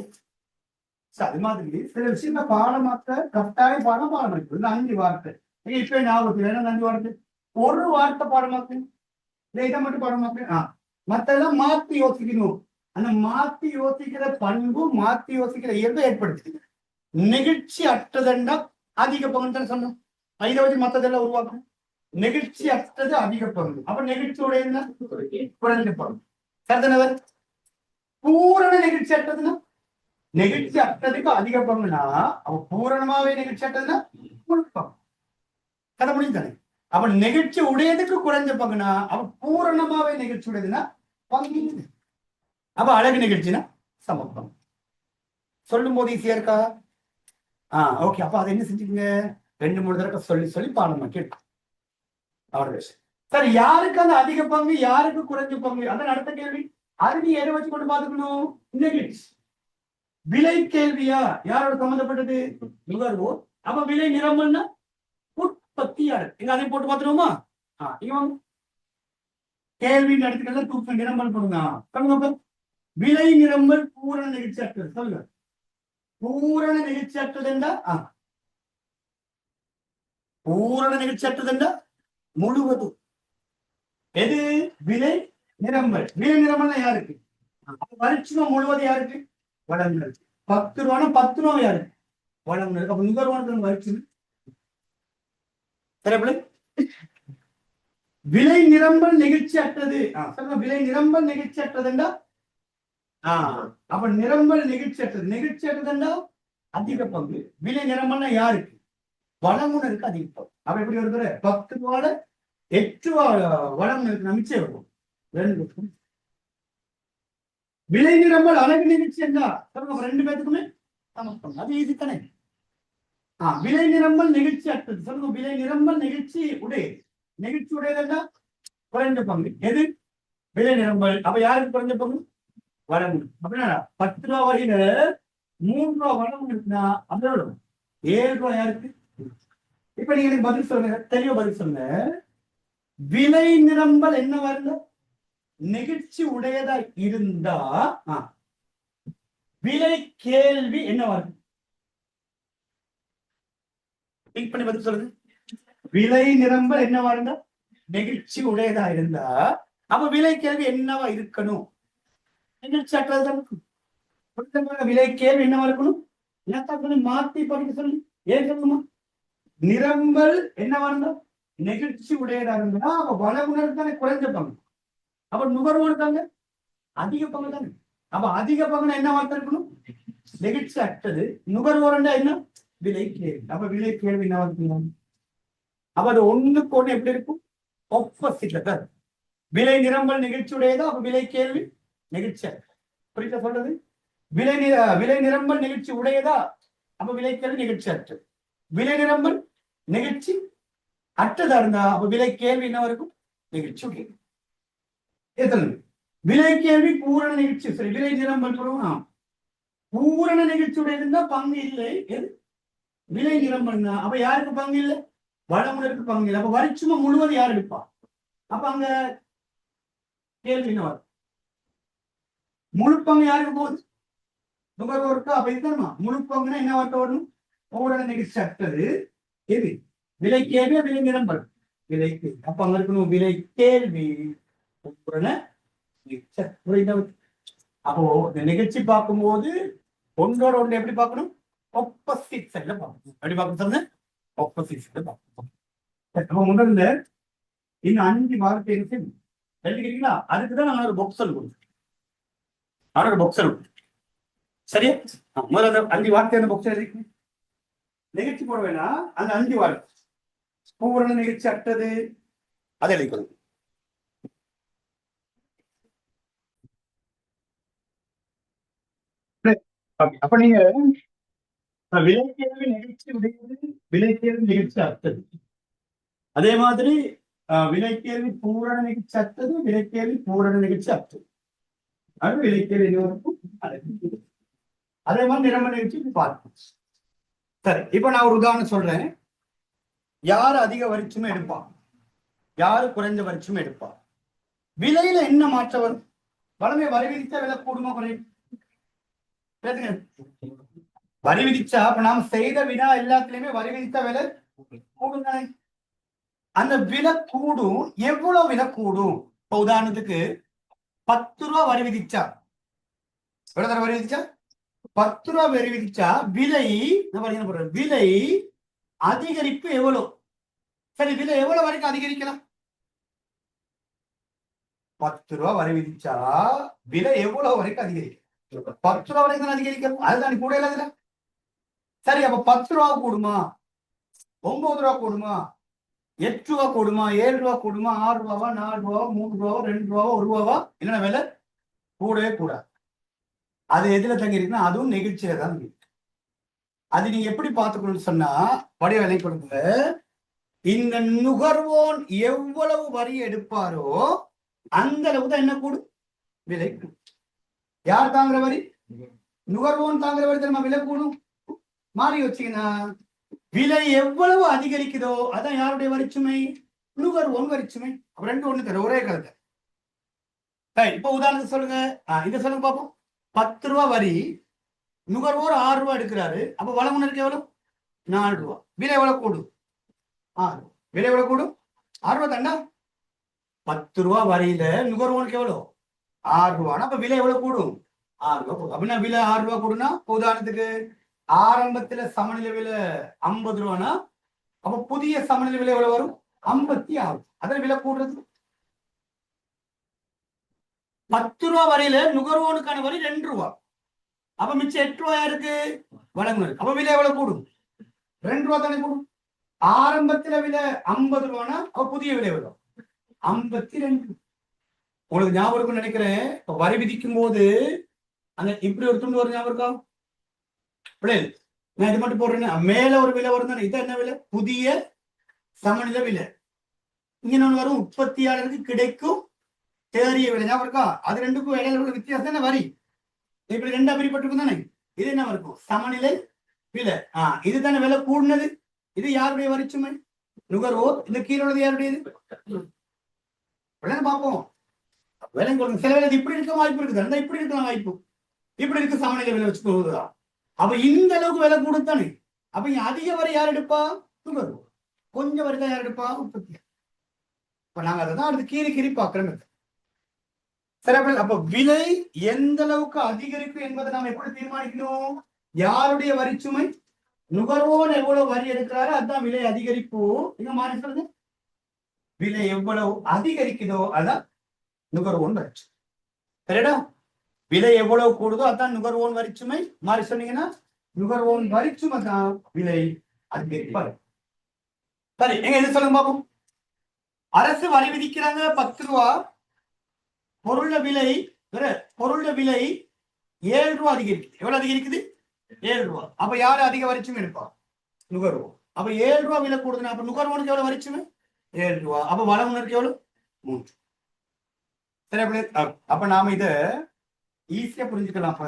அது மாதிரி சில விஷயம் பாடமாக்க கட்டாய பாடம் இருக்கு. 5 வார்த்தை இப்ப ஞாபகத்தில் 5 வார்த்தை. ஒரு வார்த்தை பாடமாக்கு இல்ல இதை மட்டும் பாடமாக்கு. மத்தெல்லாம் மாத்தி யோசிக்கணும். அந்த மாத்தி யோசிக்கிற பண்பு மாத்தி யோசிக்கிற இயல்பை ஏற்படுத்தி நெகிழ்ச்சி அற்றதண்டா அதிக பங்கு சொன்னோம். இதை வச்சு மத்ததெல்லாம் உருவாக்கணும். நெகிழ்ச்சி அற்றது அதிக பங்கு. அப்ப நெகிழ்ச்சியுடைய குறைந்த பங்கு. சரிதானவர்? பூரண நெகிழ்ச்சி அற்றதுன்னா நெகிழ்ச்சி அற்றதுக்கு அதிக பங்குனா அவ பூரணமாவே நெகிழ்ச்சி அற்றதுன்னா பங்கு. கதை முடிஞ்சானே. அப்ப நெகிழ்ச்சி உடையதுக்கு குறைஞ்ச பங்குனா அவ பூரணமாவே நெகிழ்ச்சி உடையதுன்னா பங்கு. அப்ப அழகு நிகழ்ச்சினா சமப்பம். சொல்லும் போது ஈஸியா இருக்கா? ஓகே. அப்ப அதை என்ன செஞ்சுக்கோங்க? 2-3 தடவை சொல்லி பாடம் கேட்கும். அவ்வளவு சரி. யாருக்கு அந்த அதிக பங்கு யாருக்கு குறைஞ்ச பங்கு? அதான் அடுத்த கேள்வி. அது நீ எதை வச்சு கொண்டு பாத்துக்கணும்? நெகிழ்ச்சி. விலை கேள்வியா யாரோட சம்பந்தப்பட்டது? நுகர்வோர். அப்ப விலை நிரம்பல்னா உற்பத்தியாளர். இங்க அதை போட்டு பாத்துருவோமா? கேள்வி நடத்துக்கிறது தூக்க நிரம்பல் போடுங்க. விலை நிரம்பல் பூரண நிகழ்ச்சி அற்றது. சொல்லுங்க. பூரண நிகழ்ச்சி அற்றது என்றா பூரண நிகழ்ச்சி அற்றது என்றா முழுவதும். எது விலை நிரம்பல்? விலை நிரம்பல் யாருக்கு? வரிச்சுமம் முழுவது யாருக்கு? வழங்குனர். 10 ரூபானா 10 ரூபா யாருக்கு? வழங்குனர். அப்ப நுகர்வோர் வரிச்சு விலை நிரம்பல் நிகழ்ச்சி அற்றது. விலை நிரம்பல் நிகழ்ச்சி அற்றதுண்டா அப்ப நிரம்பல் நிகழ்ச்சி அற்றது. நிகழ்ச்சி அற்றதுண்டா அதிக பங்கு. விலை நிரம்பல்னா யாருக்கு? வளமுனருக்கு அதிக பங்கு. அப்ப எப்படி வருது? 10 ரூபால 8 ரூபா வளமுனருக்கு மிச்சம் இருக்கும். 2 விலை நிரம்பல் அழகு நிகழ்ச்சி என்றா ரெண்டு பேருக்குமே சமம். அது ஈஸி தானே. விலை நிரம்பல் நிகழ்ச்சி அற்றது சொல்லுங்க. விலை நிரம்பல் நிகழ்ச்சி உடையது. நிகழ்ச்சி உடையதுன்னா குறைந்த பங்கு. எது? விலை நிரம்பல். அப்ப யாருக்கு குறைஞ்ச பங்கு? வளமுன். அப்படின்னா 10 ரூபா வகையில 3 ரூபா வளமுன் இருக்குன்னா அதோட 7 ரூபா யாருக்கு? இப்ப நீங்க எனக்கு பதில் சொல்லுங்க, தெளிவா பதில் சொல்லுங்க. விலை நிரம்பல் என்ன வருது? நிகழ்ச்சி உடையதா இருந்தா விலை கேள்வி என்ன வருது? திங்க் பண்ணி பதில் சொல்லுங்க. விலை நிரம்பல் என்ன வருதா? நிகழ்ச்சி உடையதா இருந்தா அப்ப விலை கேள்வி என்னவா இருக்கணும்? நிகழ்ச்சி அற்றதுதான். விலை கேள்வி என்னவா இருக்கணும்? மாத்தி படிக்க சொல்லி ஏன் சொல்லணுமா? நிரம்பல் என்னவா இருந்தா நிகழ்ச்சி உடையதா இருந்தா அப்ப வளமுனர் தானே குறைஞ்ச பங்கு. அப்ப நுகர்வோர் தாங்க அதிக பங்கு தானே. அப்ப அதிக பங்குனா என்ன வார்த்தை இருக்கணும்? நிகழ்ச்சி அற்றது. நுகர்வோர் என்ன? விலை கேள்வி. அப்ப விலை கேள்வி என்ன வார்த்தை? அப்ப அது ஒண்ணுக்கு ஒண்ணு எப்படி இருக்கும்? ஆப்போசிட்ல. விலை நிரம்பல் நிகழ்ச்சி உடையதா அப்ப விலை கேள்வி நிகழ்ச்சி. புரியுதா சொல்றது? விலை நிரம்பல் நிகழ்ச்சி உடையதா அப்ப விலை கேள்வி நிகழ்ச்சி அற்றது. விலை நிரம்பல் நிகழ்ச்சி அற்றதா இருந்தா அப்ப விலை கேள்வி என்ன இருக்கும்? நிகழ்ச்சி உடையது. விலை கேள்வி பூரண நிகழ்ச்சி. சரி, விலை நிரம்பல் பூரண நிகழ்ச்சி உடையதுன்னா பங்கு இல்லை. எது? விலை நிரம்பல்னா அப்ப யாருக்கு பங்கு இல்லை? வளமுனருக்கு பங்கு இல்லை. அப்ப வரிச்சுமை முழுவதும் யார் எடுப்பா? அப்ப அங்க கேள்வி என்ன வரும்? முழு பங்கு யாருக்கு போகுது? நுகர்வோருக்கு. அப்ப இதுதானமா முழு பங்குனா என்ன வார்த்தை வரும்? பூரண நிகழ்ச்சி அற்றது. எது? விலை கேள்வி விலை நிரம்பல். விலை கேள்வி. அப்ப அங்க இருக்கணும் விலை கேள்வி பூரண. அப்போ இந்த நிகழ்ச்சி பார்க்கும்போது ஒன்றோட ஒன்று எப்படி பார்க்கணும்? ஆப்போசிட் சைட்ல பார்க்கணும். எப்படி பார்க்கணும் சொல்லுங்க? ஆப்போசிட் சைட்ல பார்க்கணும். அப்ப முதல்ல இன்னும் 5 வார்த்தை எழுதிக்கிறீங்களா? அதுக்குதான் நான் ஒரு பொக்சல் கொடுத்தேன். அவனோட பொக்சல் சரியா? முதல்ல 5 வார்த்தை அந்த பொக்சல் எழுதி நிகழ்ச்சி போட வேணாம். அந்த 5 வார்த்தை பூரண நிகழ்ச்சி அற்றது அதை எழுதிக்கணும். அப்ப நீங்க விலை கேள்வி நிகழ்ச்சி உடையது, விலை கேள்வி நிகழ்ச்சி அற்றது. அதே மாதிரி விலை கேள்வி பூரண நிகழ்ச்சி அற்றது, விலை கேள்வி பூரண நிகழ்ச்சி அற்றது. அது விலை கேள்வி அதே மாதிரி நிரம்ப நிகழ்ச்சி பார்ப்போம். சரி, இப்ப நான் ஒரு உதாரணம் சொல்றேன். யாரு அதிக வரிச்சுமே எடுப்பா, யாரு குறைஞ்ச வரிச்சுமே எடுப்பா? விலையில என்ன மாற்றம் வரும்? வளமே வரி விதிச்சா விலை கூடுமா குறையும்? வரி விதிச்சா அப்ப நாம செய்த வினா எல்லாத்துலயுமே வரி விதித்த விலை கூடும். அந்த விலை கூடும். எவ்வளவு விலை கூடும்? இப்ப உதாரணத்துக்கு 10 ரூபா வரி விதிச்சா, எவ்வளவு தர வரி விதிச்சா? 10 ரூபா வரி விதிச்சா விலை விலை அதிகரிப்பு எவ்வளவு? சரி, விலை எவ்வளவு வரைக்கும் அதிகரிக்கலாம்? 10 ரூபா வரி விதிச்சா விலை எவ்வளவு வரைக்கும் அதிகரிக்கும்? 10 ரூபா வரைக்கும் அதிகரிக்கும். அதுதான் கூட இல்ல. சரி, அப்ப 10 ரூபா கூடுமா? 9 ரூபா கூடுமா? 8 ரூபா கூடுமா? 7 ரூபா கூடுமா? 6 ரூபாவா? 4 ரூபாவா? 3 ரூபாவா? 2 ரூபாவா? 1 ரூபாவா? என்ன விலை கூடவே கூடாது. அது எதுல தங்கி இருக்குன்னா அதுவும் நிகழ்ச்சியில தான் இருக்கு. அது நீங்க எப்படி பார்த்துக்கணும்னு சொன்னா வடிவ விலை கொடுங்க. இந்த நுகர்வோன் எவ்வளவு வரி எடுப்பாரோ அந்த அளவு தான் என்ன கூடும்? விலை கூடும். யார் தாங்குற வரி? நுகர்வோன் தாங்குற வரி தெரியுமா? விலை கூடும். மாறி வச்சீங்கன்னா விலை எவ்வளவு அதிகரிக்குதோ அதான் யாருடைய வரிச்சுமை? நுகர்வோன் வரிச்சுமை. ரெண்டு ஒண்ணு தர ஒரே கருத்து. இப்ப உதாரணத்துக்கு சொல்லுங்க. இங்க சொல்லுங்க பாப்போம். 10 ரூபா வரி, நுகர்வோர் 6 ரூபா எடுக்கிறாரு. அப்ப வளமுனருக்கு எவ்வளவு? 4 ரூபா. விலை எவ்வளவு கூடும்? 6. விலை எவ்வளவு கூடும்? 6 ரூபா தாண்டா. 10 ரூபா வரியில நுகர்வோனுக்கு எவ்வளவு? 6 ரூபா. அப்ப விலை எவ்வளவு கூடும்? 6 ரூபா கூடும். அப்படின்னா விலை 6 ரூபா கூடுனா உதாரணத்துக்கு ஆரம்பத்துல சமநிலை விலை 50 ரூபானா அப்ப புதிய சமநிலை விலை எவ்வளவு வரும்? 56. அதில் விலை கூடுறது. 10 ரூபா வரையில நுகர்வோனுக்கான வரி 2 ரூபா. அப்ப மிச்சம் 8 ரூபாயா இருக்கு வழங்குனர். அப்ப விலை எவ்வளவு கூடும்? 2 ரூபா தானே கூடும். ஆரம்பத்துல விலை 50 ரூபானா அப்ப புதிய விலை வரும் 52. உங்களுக்கு ஞாபகம் இருக்கும்னு நினைக்கிறேன். வரி விதிக்கும் போது அந்த இப்படி ஒரு துண்டு ஒரு ஞாபகம் இருக்கா? நான் இது மட்டும் போடுறேன். மேல ஒரு விலை வரும் தானே. இது என்ன விலை? புதிய சமநிலை விலை. இங்க ஒண்ணு வரும், உற்பத்தியாளருக்கு கிடைக்கும் தேறிய விலை. ஞாபகம் இருக்கா? அது ரெண்டுக்கும் இடையில உள்ள வித்தியாசம் தானே வரி. இப்படி ரெண்டா பிரிப்பட்டிருக்கும் தானே. இது என்ன இருக்கும்? சமநிலை விலை. இது தானே விலை கூடுனது. இது யாருடைய வரிச்சுமை? நுகர்வோர். இந்த கீழே உள்ளது யாருடையது? பார்ப்போம். விலை கொடுங்க. சில விலை இப்படி இருக்க வாய்ப்பு இருக்குது, அந்த இப்படி இருக்கலாம் வாய்ப்பு. இப்படி இருக்கு சமநிலை விலை வச்சு போகுதா? அப்ப இந்த அளவுக்கு விலை கூடுத்தானே. அப்ப இங்க அதிக வரை யார் எடுப்பா? நுகர்வோர். கொஞ்சம் வரை தான் யார் எடுப்பா? உற்பத்தி. இப்ப நாங்க அதை தான் அடுத்து கீறி கீறி பார்க்கிறோம். சரி, அப்ப விலை எந்த அளவுக்கு அதிகரிக்கும் என்பதை நாம் எப்படி தீர்மானிக்கணும்? யாருடைய வரிச்சுமை? நுகர்வோர் எவ்வளவு வரி எடுக்கிறாரோ அதுதான் விலை அதிகரிப்பு. இங்க மாறி சொல்லுங்க. விலை எவ்வளவு அதிகரிக்குதோ அதான் நுகர்வோன் வரிச்சுமை. சரிடா? விலை எவ்வளவு கூடுதோ அதான் நுகர்வோன் வரிச்சுமை. மாறி சொன்னீங்கன்னா நுகர்வோன் வரிச்சுமை தான் விலை அதிகரிப்பாரு. சரி, எங்க இது சொல்லுங்க பாப்போம். அரசு வரி விதிக்கிறாங்க 10 ரூபா. பொருள விலை 7 ரூபா அதிகரிக்குது. எவ்வளவு அதிகரிக்குது? 7 ரூபா. அப்ப யாரு அதிக வரிச்சுமை எடுப்பா? நுகர்வோர். அப்ப 7 ரூபா விலை கூடுதுன்னா அப்ப நுகர்வோனுக்கு எவ்வளவு வரிச்சுமை? 7 ரூபா. அப்ப வழங்குனருக்கு எவ்வளவு? 3. சரி, அப்ப நாம இத ஈஸியா புரிஞ்சுக்கலாம்.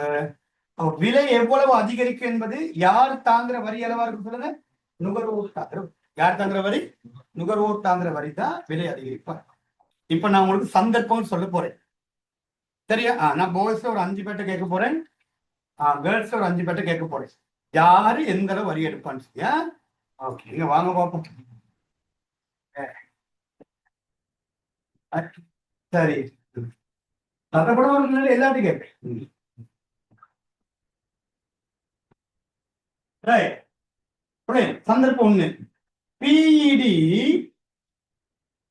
அப்ப விலை எவ்வளவு அதிகரிக்கும் என்பது யார் தாங்குற வரி அளவா இருக்கு சொல்லுங்க? நுகர்வோர் தாங்குற. யார் தாங்குற வரி? நுகர்வோர் தாங்குற வரி தான் விலை அதிகரிப்பார். இப்ப நான் உங்களுக்கு சந்தர்ப்பம் சொல்ல போறேன். சரியா? நான் பாய்ஸ்ல ஒரு 5 பேர்ட்ட கேட்க போறேன், கேர்ள்ஸ்ல ஒரு 5 பேர்ட்ட கேட்க போறேன். யாரு எந்த அளவு வரி எடுப்பான்னு சரியா? ஓகே, இங்க வாங்க பார்ப்போம். சரி, சட்டப்படம் எல்லாத்தையும் கேட்பேன். சந்தர்ப்பம் 1. பிஇடி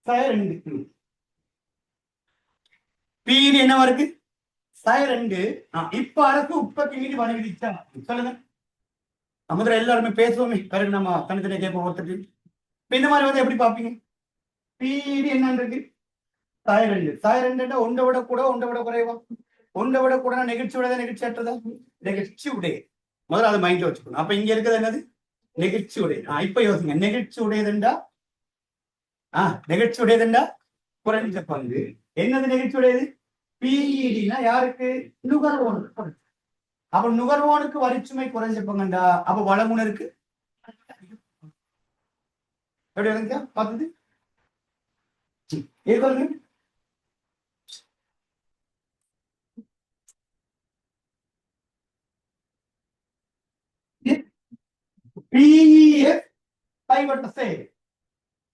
2. பிஇடி என்னவா இருக்கு? 2. இப்ப அரசு உற்பத்தி மீது வரி விதிச்சா சொல்லுங்க. நம்ம எல்லாருமே பேசுவோமே, பிறகு நம்ம தனித்தனியா கேட்போம் ஒருத்தருக்கு. இந்த மாதிரி வந்து எப்படி பார்ப்பீங்க? பிஇடி என்ன இருக்கு? 2. ஒன்றை விட கூட, ஒன்றை விட குறைவா? ஒன்றை விட கூட நெகிழ்ச்சி உடையதா, நெகிழ்ச்சி அற்றதா? நெகிழ்ச்சி உடைய. முதல்ல அதை மைண்ட்ல வச்சுக்கணும். அப்ப இங்க இருக்கிறது என்னது? நெகிழ்ச்சி உடைய. இப்ப யோசிங்க. நெகிழ்ச்சி உடையதுண்டா? நெகிழ்ச்சி உடையதுண்டா குறைஞ்ச பங்கு. என்னது நெகிழ்ச்சி உடையது? பிஇடினா யாருக்கு? நுகர்வோனுக்கு. அப்ப நுகர்வோனுக்கு வரிச்சுமை குறைஞ்ச பங்குண்டா அப்ப வழங்குனருக்கு எப்படி இருந்துச்சா பார்த்தது? பிஇஎஸ் சைவர்த்த செயல்.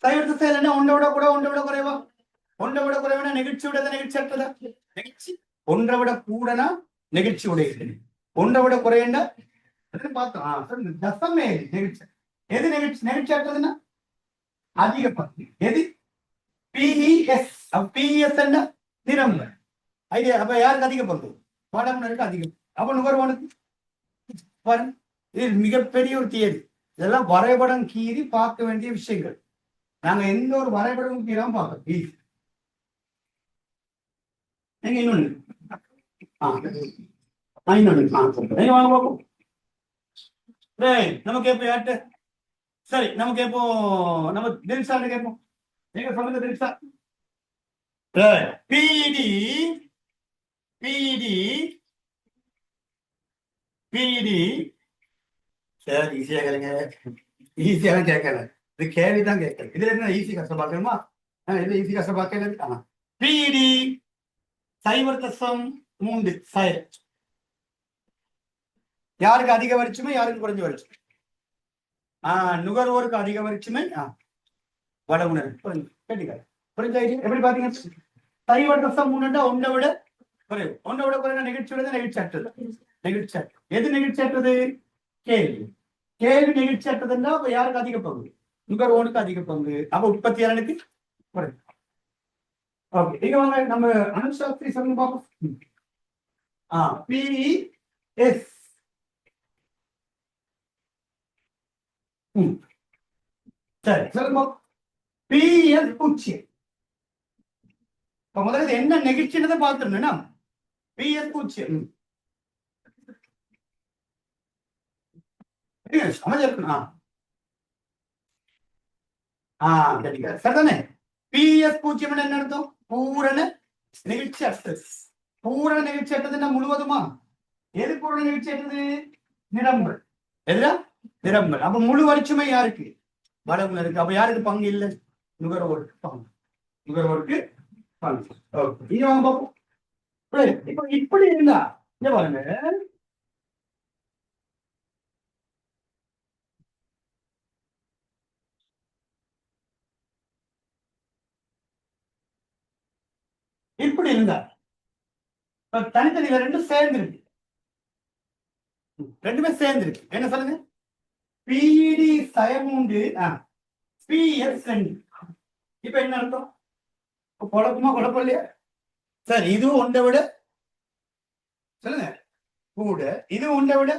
சைவர்த்த செயல் என்ன? ஒன்றை விட கூட, ஒன்றை விட குறைவா? ஒன்றை விட குறைவனா நெகிழ்ச்சி உடையதா, நெகிழ்ச்சி அற்றதா? நெகிழ்ச்சி. ஒன்றை விட கூடனா நெகிழ்ச்சி உடையது, ஒன்றை விட குறையண்டா பார்த்தோம். தசமே நெகிழ்ச்சி. எது நெகிழ்ச்சி? நெகிழ்ச்சி அற்றதுன்னா அதிக பங்கு. எது? பிஇஎஸ். பிஇஎஸ் என்ன? நிரம்ப ஐடியா. அப்ப யாருக்கு அதிக பங்கு? வழங்குனருக்கு அதிகம். அப்ப நுகர்வோனுக்கு பாருங்க. இது மிகப்பெரிய ஒரு தியரி. இதெல்லாம் வரைபடம் கீறி பார்க்க வேண்டிய விஷயங்கள். நாங்க எந்த ஒரு வரைபடம் கீழாம பார்க்கறோம். இன்னொன்னு நமக்கு எப்போ யார்ட்டு? சரி, நமக்கு எப்போ நம்ம தில்ஷாட்ட கேட்போம். நீங்க சொல்லுங்க தில்ஷா. பிடி பிடி பிடி. சரி, ஈஸியா கேளுங்க. ஈஸியாக கேட்கல, இது கேள்விதான் கேட்கல. இதுல என்ன ஈஸி கஷ்டம் பார்க்கணுமா? இது ஈஸி கஷ்டம் பார்க்கல. பிடி 0.3 சைர். யாருக்கு அதிக வரிச்சுமை, யாருக்கு குறைஞ்ச வரிச்சுமை? நுகர்வோருக்கு அதிக வரிச்சுமை, வழங்குனருக்கு கேட்டீங்க. புரிஞ்ச எப்படி பாத்தீங்க? 0.3 ஒன்றை விட குறைவு. ஒன்றை விட குறைந்த நிகழ்ச்சி விட நெகிழ்ச்சி அற்றது. நெகிழ்ச்சி அற்றது. எது நெகிழ்ச்சி அற்றது? கேள்வி. கேள்வி நெகிழ்ச்சி அற்றதுன்னா அப்ப யாருக்கு அதிக பங்கு? நுகர்வோனுக்கு அதிக பங்கு. அப்ப உற்பத்தியாளனுக்கு குறைவு. ஓகே, இங்க வாங்க நம்ம அணுசாஸ்திரி சொல்லுங்க பாப்போம். பிஇஎஸ் சரி சொல்லுங்க. பிஎஸ் பூஜ்ஜியம். இப்ப முதல்ல என்ன நெகிழ்ச்சின்றதை பார்த்துருந்தேன்னா பிஎஸ் பூஜ்ஜியம் அமைஞ்சிருக்கணும். சரிதானே? பிஎஸ் பூஜ்ஜியம் என்ன அர்த்தம்? பூரண நெகிழ்ச்சி அற்றது. பூரண நெகிழ்ச்சி அற்றது முழுவதுமா? எது பூரண நெகிழ்ச்சி அற்றது? நிரம்பல். எதுல? நிரம்பல். அப்ப முழு வரிச்சுமை யாருக்கு? வடமுல இருக்கு. அப்ப யாருக்கு பங்கு இல்லை? நுகர்வோருக்கு பங்கு. நுகர்வோருக்கு பங்கு. இங்க வாங்க பார்ப்போம். இப்ப இப்படி இருந்தா இங்க பாருங்க, இப்படி இருந்தா தனித்தனியில ரெண்டும் சேர்ந்து இருக்கு. ரெண்டுமே சேர்ந்து இருக்கு. என்ன சொல்லுங்க? பிடி சயமூண்டு பிஎஸ் ரெண்டு. இப்ப என்ன அர்த்தம்? குழப்பமா? குழப்பம் இல்லையா? சார் இது ஒன்றை விட சொல்லுங்க கூட, இது ஒன்றை விட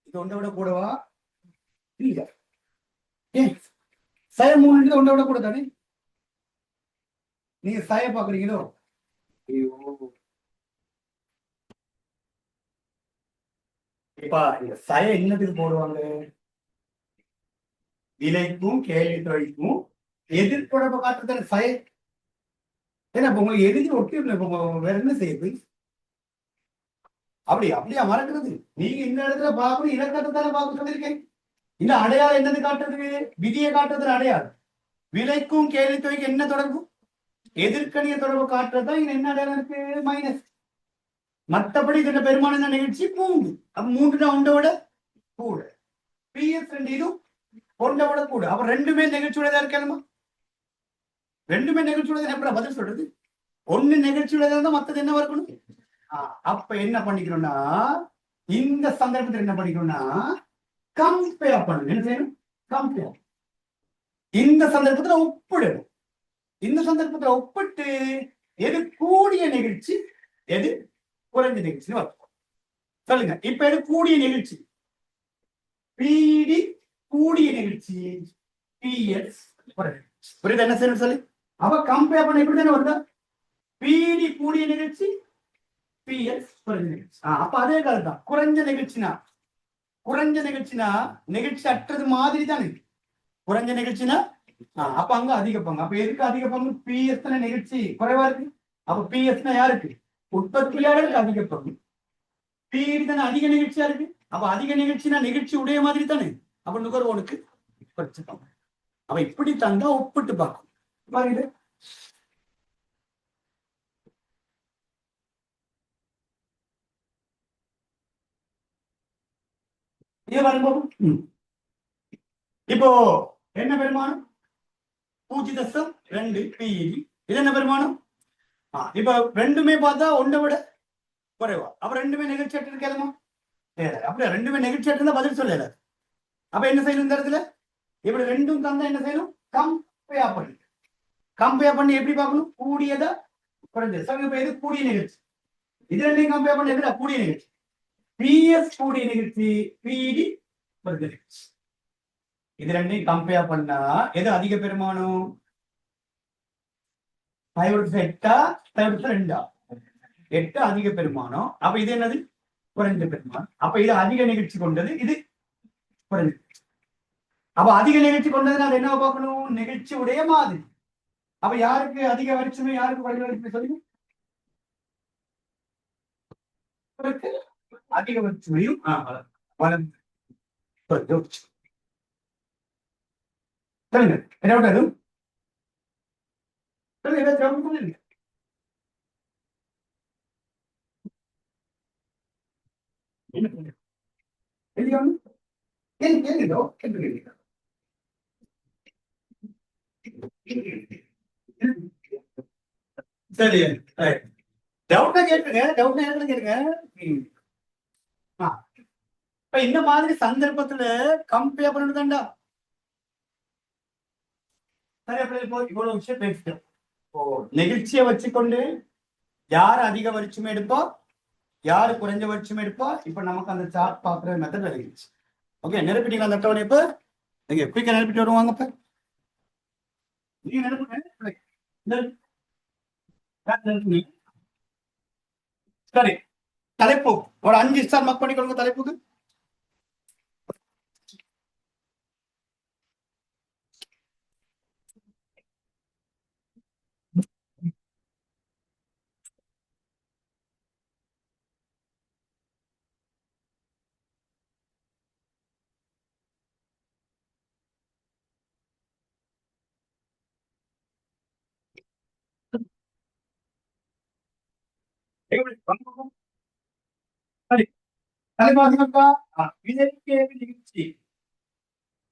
இது ஒன்றை விட கூடவா? இல்ல. ஏன் சயமூண்டு ஒன்றை விட கூட தானே? நீங்க சய பாக்குறீங்களோ? இப்ப இந்த சய என்னத்துக்கு போடுவாங்க? விலைக்கும் கேள்வி தொழிலுக்கும் எதிர்த்தொடர்பு காட்டுறது சய. ஏன்னா இப்ப உங்களுக்கு எதிர்த்து ஒட்டி வேற என்ன செய்யுது? அப்படியா மறக்கிறது? நீங்க இந்த இடத்துல பார்க்கணும், இலக்கணத்தான பார்க்க சொல்லியிருக்கேன். இந்த அடையாளம் என்னது காட்டுறது? விதியை காட்டுறது அடையாளம். விலைக்கும் கேள்வி தொகைக்கு என்ன தொடர்பு? எதிர்கணிய தொடர்பு காட்டுறதுதான் இங்க என்ன அடையாளம் இருக்கு? மைனஸ். மற்றபடி இதுல பெரும்பாலான நிகழ்ச்சி மூன்று. அப்ப மூன்று தான் ஒன்றை விட கூட. பிஎஸ் ரெண்டு இதுவும் ஒன்றை விட கூட. அப்ப ரெண்டுமே நிகழ்ச்சியுடையதா இருக்கணுமா? ரெண்டுமே நிகழ்ச்சியுடையது. எப்படி பதில் சொல்றது? ஒண்ணு நிகழ்ச்சியுடையதா இருந்தா மத்தது என்ன இருக்கணும்? அப்ப என்ன பண்ணிக்கணும்னா இந்த சந்தர்ப்பத்தில் என்ன பண்ணிக்கணும்னா கம்பேர் பண்ணணும். என்ன செய்யணும்? கம்பேர். இந்த சந்தர்ப்பத்தில் ஒப்பிடணும். இந்த சந்தர்ப்பத்தில் ஒப்பிட்டு எது கூடிய நிகழ்ச்சி எது குறைஞ்ச நிகழ்ச்சின்னு வரும். சொல்லுங்க. இப்ப எது கூடிய நிகழ்ச்சி? பிடி கூடிய நிகழ்ச்சி, பிஎஸ் புரியுது? என்ன செய்யணும் சொல்லி அவ கம்பேர் பண்ண எப்படி தானே வருதா? பிடி கூடிய நிகழ்ச்சி, பிஎஸ் குறைஞ்ச நிகழ்ச்சி. அப்ப அதே காலம் தான். குறைஞ்ச நிகழ்ச்சினா நிகழ்ச்சி அற்றது மாதிரி தானே குறைஞ்ச நிகழ்ச்சினா. அப்ப அங்க அதிக பங்கு. அப்ப எதுக்கு அதிக பங்கு? பிஎஸ் நிகழ்ச்சி குறைவா இருக்கு. அப்ப பிஎஸ்னா யாருக்கு? உற்பத்தியாளருக்கு அதிக பங்கு. பிடி தானே அதிக நிகழ்ச்சியா இருக்கு. அப்ப அதிக நிகழ்ச்சினா நிகழ்ச்சி உடைய மாதிரி தானே. அப்ப நுகர்வோனுக்கு குறைச்சு பங்கு. அவ இப்படி தந்தா ஒப்பிட்டு பார்க்கும். பாருங்க இப்போ என்ன பெருமானம்? 0.2 பிஇடி. இது என்ன பெருமானம்? இப்ப ரெண்டுமே பார்த்தா ஒன்றை விட குறைவா. அப்ப ரெண்டுமே நிகழ்ச்சி அற்று இருக்கேதுமா? அப்படியே ரெண்டுமே நிகழ்ச்சி அற்று பதில் சொல்லல. அப்ப என்ன செய்யணும் இந்த இடத்துல? இப்படி ரெண்டும் தந்தா என்ன செய்யணும்? கம்பேர் பண்ணி. கம்பேர் பண்ணி எப்படி பார்க்கணும்? கூடியதா குறைஞ்சது. இப்ப எது கூடிய நிகழ்ச்சி? இது ரெண்டையும் கம்பேர் பண்ணி எதுல கூடிய நிகழ்ச்சி? பிஎஸ் கூடிய நிகழ்ச்சி, பிடி குறைஞ்ச நிகழ்ச்சி. இது ரெண்டையும் கம்பேர் பண்ணா எது அதிக பெருமானம்? 8 8 அதிக பெருமானம். அப்ப இது என்னது? குறைந்த பெருமானம். அப்ப இது அதிக நிகழ்ச்சி கொண்டது, இது குறைந்த. அப்ப அதிக நிகழ்ச்சி கொண்டதுனால என்ன பார்க்கணும்? நிகழ்ச்சி உடைய மாதிரி. அப்ப யாருக்கு அதிக வரிச்சுமை, யாருக்கு குறைந்த வரிச்சுமை சொல்லுங்க? அதிக வரிச்சுமையும் சொல்லுங்க. என்ன சொல்லுங்க? சரி, டவுட்டா கேட்டுங்க. டவுட் கேட்டுங்க. இப்ப இந்த மாதிரி சந்தர்ப்பத்துல கம்பேர் பண்ணணுதாண்டா. சரி, அப்படி இப்போ இவ்வளவு விஷயம் பேசிட்டோம். நிகழ்ச்சியை வச்சுக்கொண்டு யார் அதிக வரிச்சுமை எடுப்பா, யாரு குறைஞ்ச வரிச்சுமை எடுப்பா, இப்ப நமக்கு அந்த சார்ட் பாக்குற மெத்தட் விளங்கிடுச்சு. ஓகே, நிரப்பிட்டீங்களா அந்த அட்டவணை? இப்ப ஓகே, குயிக்கா நிரப்பிட்டு வருவாங்க. இப்ப நீங்க நிரப்புங்க. சரி, தலைப்பு ஒரு 5 ஸ்டார் மார்க் பண்ணிக்கொள்ளுங்க. தலைப்புக்கு தலைப்பாக நிகழ்ச்சி,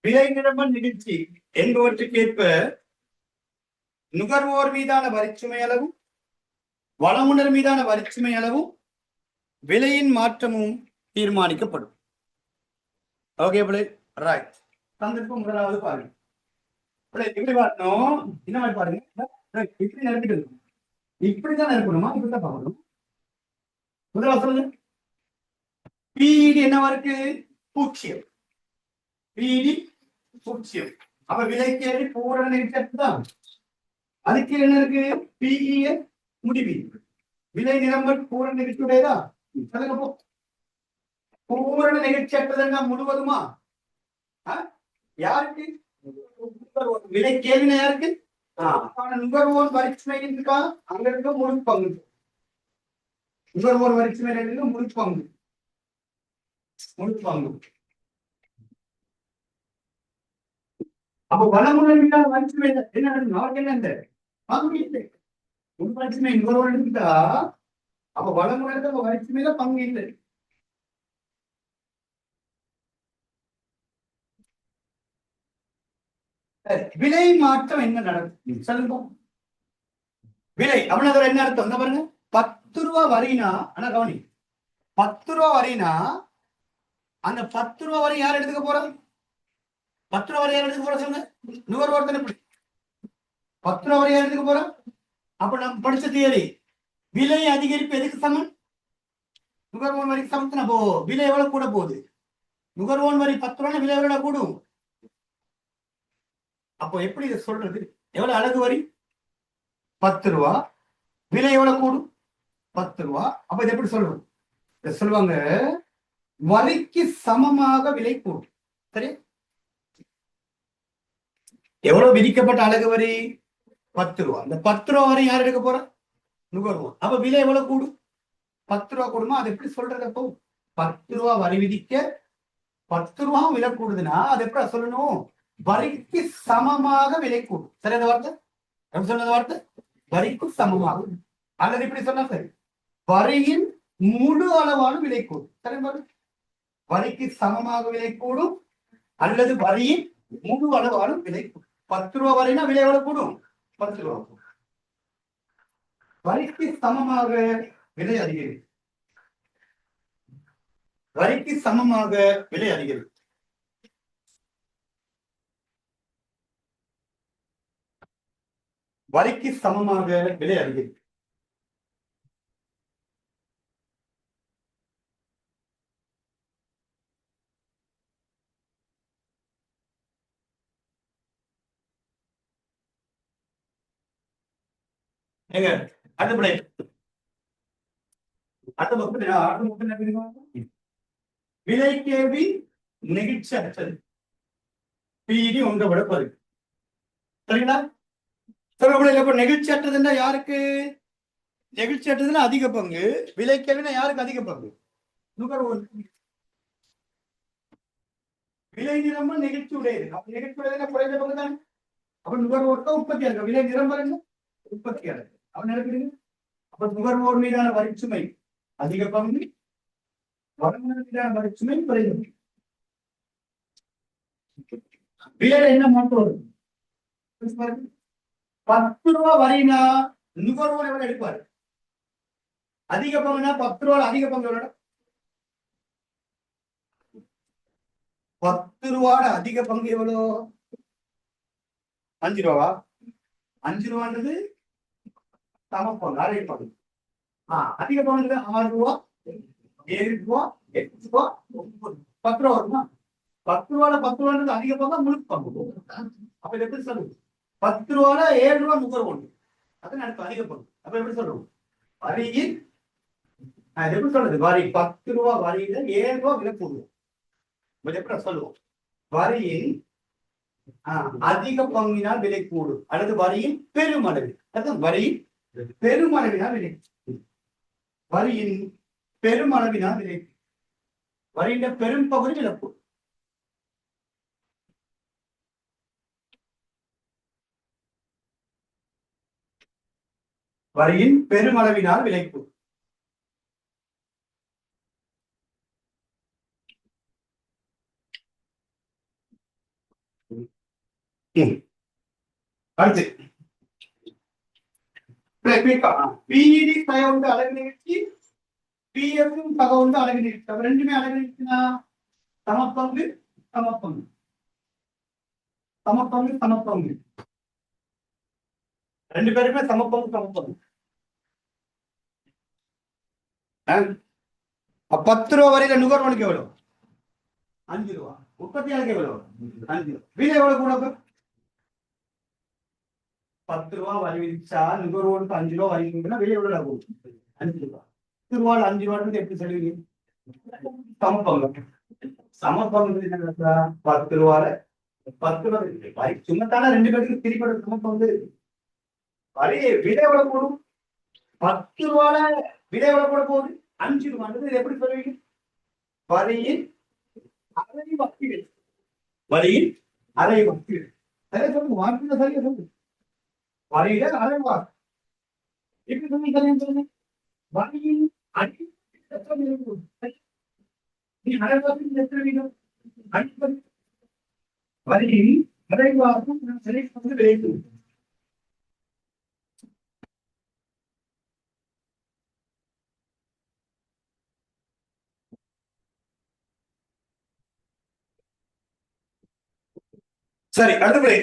விலை நிரம்பல் நிகழ்ச்சி என்பவற்றுக்கேற்ப நுகர்வோர் மீதான வரிச்சுமை அளவும் வளமுனர் மீதான வரிச்சுமை அளவும் விலையின் மாற்றமும் தீர்மானிக்கப்படும். ஓகே பிள்ளை, ரைட். சந்தர்ப்பம் முதலாவது பாருங்க. இப்படி பார்க்கணும், இந்த மாதிரி பாருங்க. இப்படி நிரப்பிட்டு இப்படிதான் நிரப்பணுமா? இப்படிதான் பார்க்கணும். முதல்ல சொல்லுங்க. பிஇடி என்னவா இருக்கு? 0. பிஇடி 0. அப்ப விலைக்கேறி பூரண நிகழ்ச்சி தான். அதுக்கு என்ன இருக்கு? பிஇஎ முடிவி விலை நிரம்பல் பூரண நிகழ்ச்சியுடையதா? சொல்லுங்க போ. பூரண நிகழ்ச்சி அற்றதுன்னா முழுவதுமா? யாருக்கு? விலை கேள்வினா யாருக்கு? நுகர்வோர் வரிச்சுமை இருக்கா? அங்க இருக்க முழு பங்கு. நுகர்வோர் வரிச்சுமை முழு பங்கு. அப்ப வளமுடன் மீதான வரிச்சுமை என்ன நடக்கும்? அவருக்கு என்ன இந்த பங்கு இல்லை. உள் வரிச்சுமை நுகர்வோர் எடுத்துட்டா அப்ப வளமுடன் வரிச்சுமையில பங்கு இல்லை. விலை மாற்றம் என்ன நடக்கும் சொல்லுங்க. விலை அப்படின்னா என்ன அர்த்தம்? பாருங்க, 10 ரூபா வரினா, ஆனா கவனி, 10 ரூபா வரினா அந்த 10 ரூபா வரி யார் எடுத்துக்க போறது? 10 ரூபா வரி யார் எடுத்துக்க போற சொல்லுங்க. நுகர்வோர் தானே. 10 ரூபா வரி யார் எடுத்துக்க போறோம்? அப்ப நம்ம படிச்ச தியரி, விலை அதிகரிப்பு எதுக்கு சமம்? நுகர்வோர் வரிக்கு சமம். அப்போ விலை எவ்வளவு கூட போகுது? நுகர்வோர் வரி 10 ரூபா, விலை எவ்வளவு கூடும்? அப்போ எப்படி இதை சொல்றது? எவ்வளவு அழகு வரி? 10 ரூபா, விலை எவ்வளவு கூடும்? 10 ரூபா. அப்ப இதை எப்படி சொல்றது? சொல்லுவாங்க, வரிக்கு சமமாக விலை கூடும். சரி, எவ்வளவு விதிக்கப்பட்ட அழகு வரி? 10 ரூபா. இந்த 10 ரூபா வரை யார் எடுக்க போற? நுகர்வோர். அப்ப விலை எவ்வளவு கூடும்? 10 ரூபா கூடுமா? அது எப்படி சொல்றது? அப்போ 10 ரூபா வரி விதிக்க 10 ரூபா விலை கூடுதுன்னா அது எப்படி சொல்லணும்? வரிக்கு சமமாக விலை கூடும். சரி, அந்த வார்த்தை எப்படி சொன்னது? வார்த்தை வரிக்கு சமமாக, அல்லது இப்படி சொன்னா சரி, வரியின் முழு அளவான விலை கூடும். சரி, வரிக்கு சமமாக விலை கூடும் அல்லது வரியின் முழு அளவான விலை கூடும். 10 ரூபா வரைனா விலை எவ்வளவு கூடும்? 10 ரூபா. வரிக்கு சமமாக விலை அதிகரிக்கும். வரிக்கு சமமாக விலை அதிகரிக்கும். வரிக்கு சமமாக விலை அதிகரிக்கும். ஏங்க, அடுத்த விலை கேள்வி நெகிழ்ச்சி அற்றது. பிஇடி 1 விட பாரு. சரிங்களா? நெகிழ்ச்சி அற்றதுன்னா யாருக்கு? நெகிழ்ச்சி அற்றதுன்னா அதிக பங்கு. விலை கேள்வினா யாருக்கு அதிக பங்கு? நுகர்வோர். விலை நிரம்ப நெகிழ்ச்சி உடையது. அப்ப நெகிழ்ச்சி உடையதுன்னா குறைந்த பங்கு தானே. அப்ப நுகர்வோர் தான் உற்பத்தியாளர். விலை நிரம்பல் உற்பத்தியாளர். அவன் நினைக்கிறீங்க. அப்ப நுகர்வோர் மீதான வரிச்சுமை அதிக பங்கு, வளமுனர் மீதான வரிச்சுமை குறைந்த. விலையில என்ன மாற்றம் வரும்? 10 ரூபா வரினா நுகர்வோர் எவ்வளவு எடுப்பாரு? அதிக பங்குனா 10 ரூபாய் அதிக பங்கு எவ்வளவு? 10 ரூபாய் அதிக பங்கு எவ்வளவு? 5 ரூபா. 5 ரூபான்றது சம பங்கு, அரை பங்கு. அதிக பங்கு 6 ரூபா, 7 ரூபா, 8 ரூபா, 9, 10 ரூபா வருமா? ₹10 அதிக பங்கா முழுக்க பங்கு. அப்ப இதை எப்படி சொல்லுவோம்? ₹10 ₹7 நுகர்வோர். அது எனக்கு அதிக பங்கு. அப்ப எப்படி சொல்லுவோம்? வரியில் எப்படி சொல்றது? வரி ₹10 வரியில ₹7 விலை போடுவோம். எப்படி சொல்லுவோம்? வரியில் அதிக பங்கினால் விலை கூடும் அல்லது வரியின் பெருமளவு. அதான் வரியின் பெருமளவினால் விலை. வரியின் பெருமளவினால் விலை. வரியின் பெரும் பகுதி விலை கூடும். வரியின் பெருமளவினால் விலை கூடும். அடுத்து பிஇடி தகவல் அழகு நிகழ்ச்சி, பிஎஃப் தகவல் அழகு நிகழ்ச்சி. அப்ப ரெண்டுமே அழகு நிகழ்ச்சினா சமப்பங்கு சமப்பங்கு சமப்பங்கு சமப்பங்கு. ரெண்டு பேருமே சமப்பங்கு சமப்பங்கு. ₹10 வரையில நுகர்வோனுக்கு எவ்வளவு? ₹5. உற்பத்தியாளருக்கு எவ்வளவு? ₹5. விலை எவ்வளவு கூட? ₹10 வரி விதிச்சா நுகர்வோருக்கு ₹5 வரி விதிக்கணும்னா விலை எவ்வளவு ஆகும்? ₹5. ₹5 எப்படி சொல்லுவீங்க? சமப்பங்கு. சமப்பங்கு ₹10 வரி சுமத்தான ரெண்டு பேருக்கு பிரிப்பட சமப்பங்கு. வரி விலை எவ்வளவு போடும்? ₹10 விலை எவ்வளவு போட போகுது? ₹5. இது எப்படி சொல்லுவீங்க? வரியின் அரை வக்கீடு. வரியின் அரை வக்கீடு. சரியா சொல்லுங்க. வார்த்தை சரியா சொல்லுங்க. வரியில அரை வாக்கு. எப்படி சொன்னீங்க? சரியா சொல்லுங்க. வரியின் அடி அரை வாக்கு எத்தனை வீதம்? வரியின் அரை வாக்கு சரி வேண்டும். சரி, அடுத்தபடி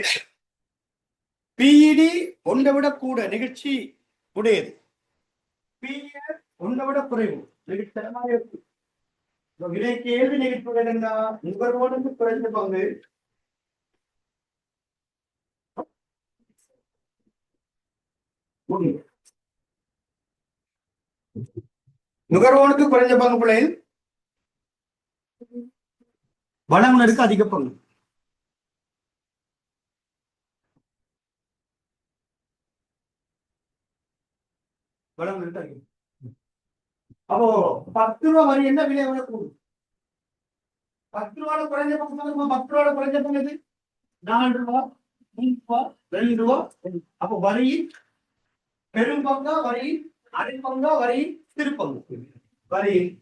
பிஇடி ஒன்றை விட கூட நிகழ்ச்சி உடையது. பிஎஃப் ஒன்றை விட குறைவு நிகழ்ச்சித்தனமாக இருக்கு. விலை கேள்வி நிகழ்ச்சி உடையதுன்னா நுகர்வோனுக்கு குறைந்த பங்கு, நுகர்வோனுக்கு குறைஞ்ச பங்கு பிள்ளையில் வழங்குனருக்கு அதிக பங்கு. வழங்குனருக்கு அதிகம். அப்போ ₹10 வரி என்ன விலை எவ்வளவு கூடும்? ₹10 குறைஞ்ச பங்கு சொல்லுங்க. ₹10 குறைஞ்ச பங்கு எது? ₹4, ₹3, ₹2. அப்போ வரியின் பெரும் பங்கா, வரியின் அரை பங்கா, வரியின் திருப்பங்கு? வரியின்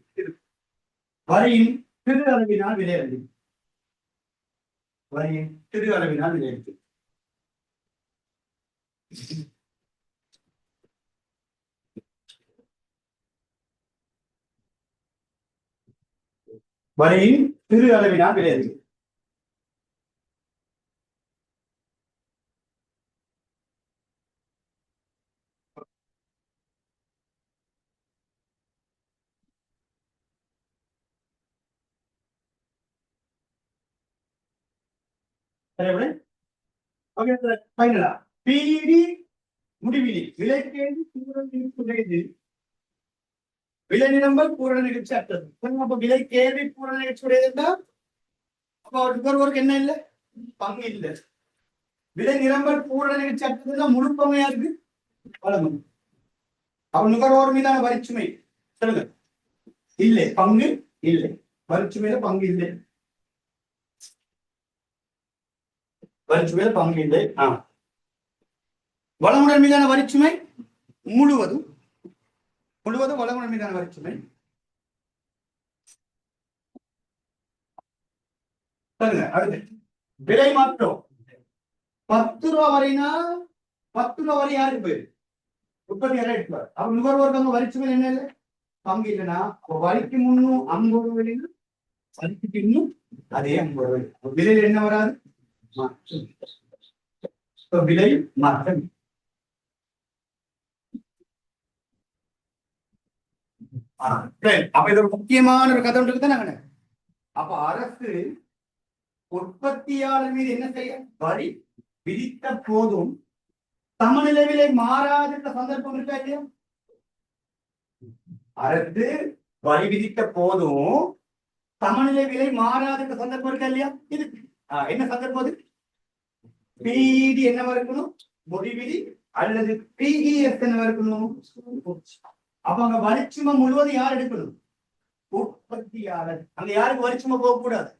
வரியின் திரு அளவினால் விலை அதிகம். வரியின் திரு அளவினால் விலை அதிகம். வரியின் திரு அளவினால் விலை அதிகம். பிஇடி முடிவிலி விலை கேள்வி விலை நிரம்பல் பூரண நிகழ்ச்சி அற்றது. அப்ப விலை கேள்வி பூரண நிகழ்ச்சி உடையதுன்னா அப்ப நுகர்வோருக்கு என்ன இல்லை? பங்கு இல்லை. விலை நிரம்பல் பூரண நிகழ்ச்சி அற்றதுன்னா முழு பங்கையா இருக்கு வழங்கும். அப்ப நுகர்வோர் மீதான வரிச்சுமை சொல்லுங்க. இல்லை, பங்கு இல்லை. வரிச்சுமையில பங்கு இல்லை. வரிச்சுமையில பங்கு இல்லை. வழங்குனர் மீதான வரிச்சுமை முழுவதும் வழங்குனர் மீதான வரிச்சுமை. அடுத்து விலை மாற்றம் ₹10 வரைனா ₹10 வரை யாருக்கு போயிரு? உற்பத்தியாளர் எடுப்பார். அப்ப நுகர்வோருக்கு வரிச்சுமை என்ன இல்லை? பங்கு இல்லைன்னா வரிக்கு முன்னும் ₹50 வரிக்கு பின்னும் அதே ₹50. விலையில் என்ன வராது? விலை மாற்றம். அப்ப இது ஒரு முக்கியமான ஒரு கதை இருக்குதான். அப்ப அரசு உற்பத்தியாளர் மீது என்ன செய்ய வரி விதித்த போதும் சமநிலை விலை மாறாத சந்தர்ப்பம் இருக்கா இல்லையா? அரசு வரி விதித்த போதும் சமநிலை விலை மாறாத சந்தர்ப்பம் இருக்கா இல்லையா? இது என்ன சந்தர்ப்பம்? அது பிஇடி என்னவா இருக்கணும்? முடிவிதி அல்லது பிஇஎஸ் என்னவா இருக்கணும்? அப்ப அங்க வரிச்சுமை முழுவதும் யார் எடுக்கணும்? உற்பத்தியாளர். அங்க யாருக்கு வரிச்சுமை போகக்கூடாது?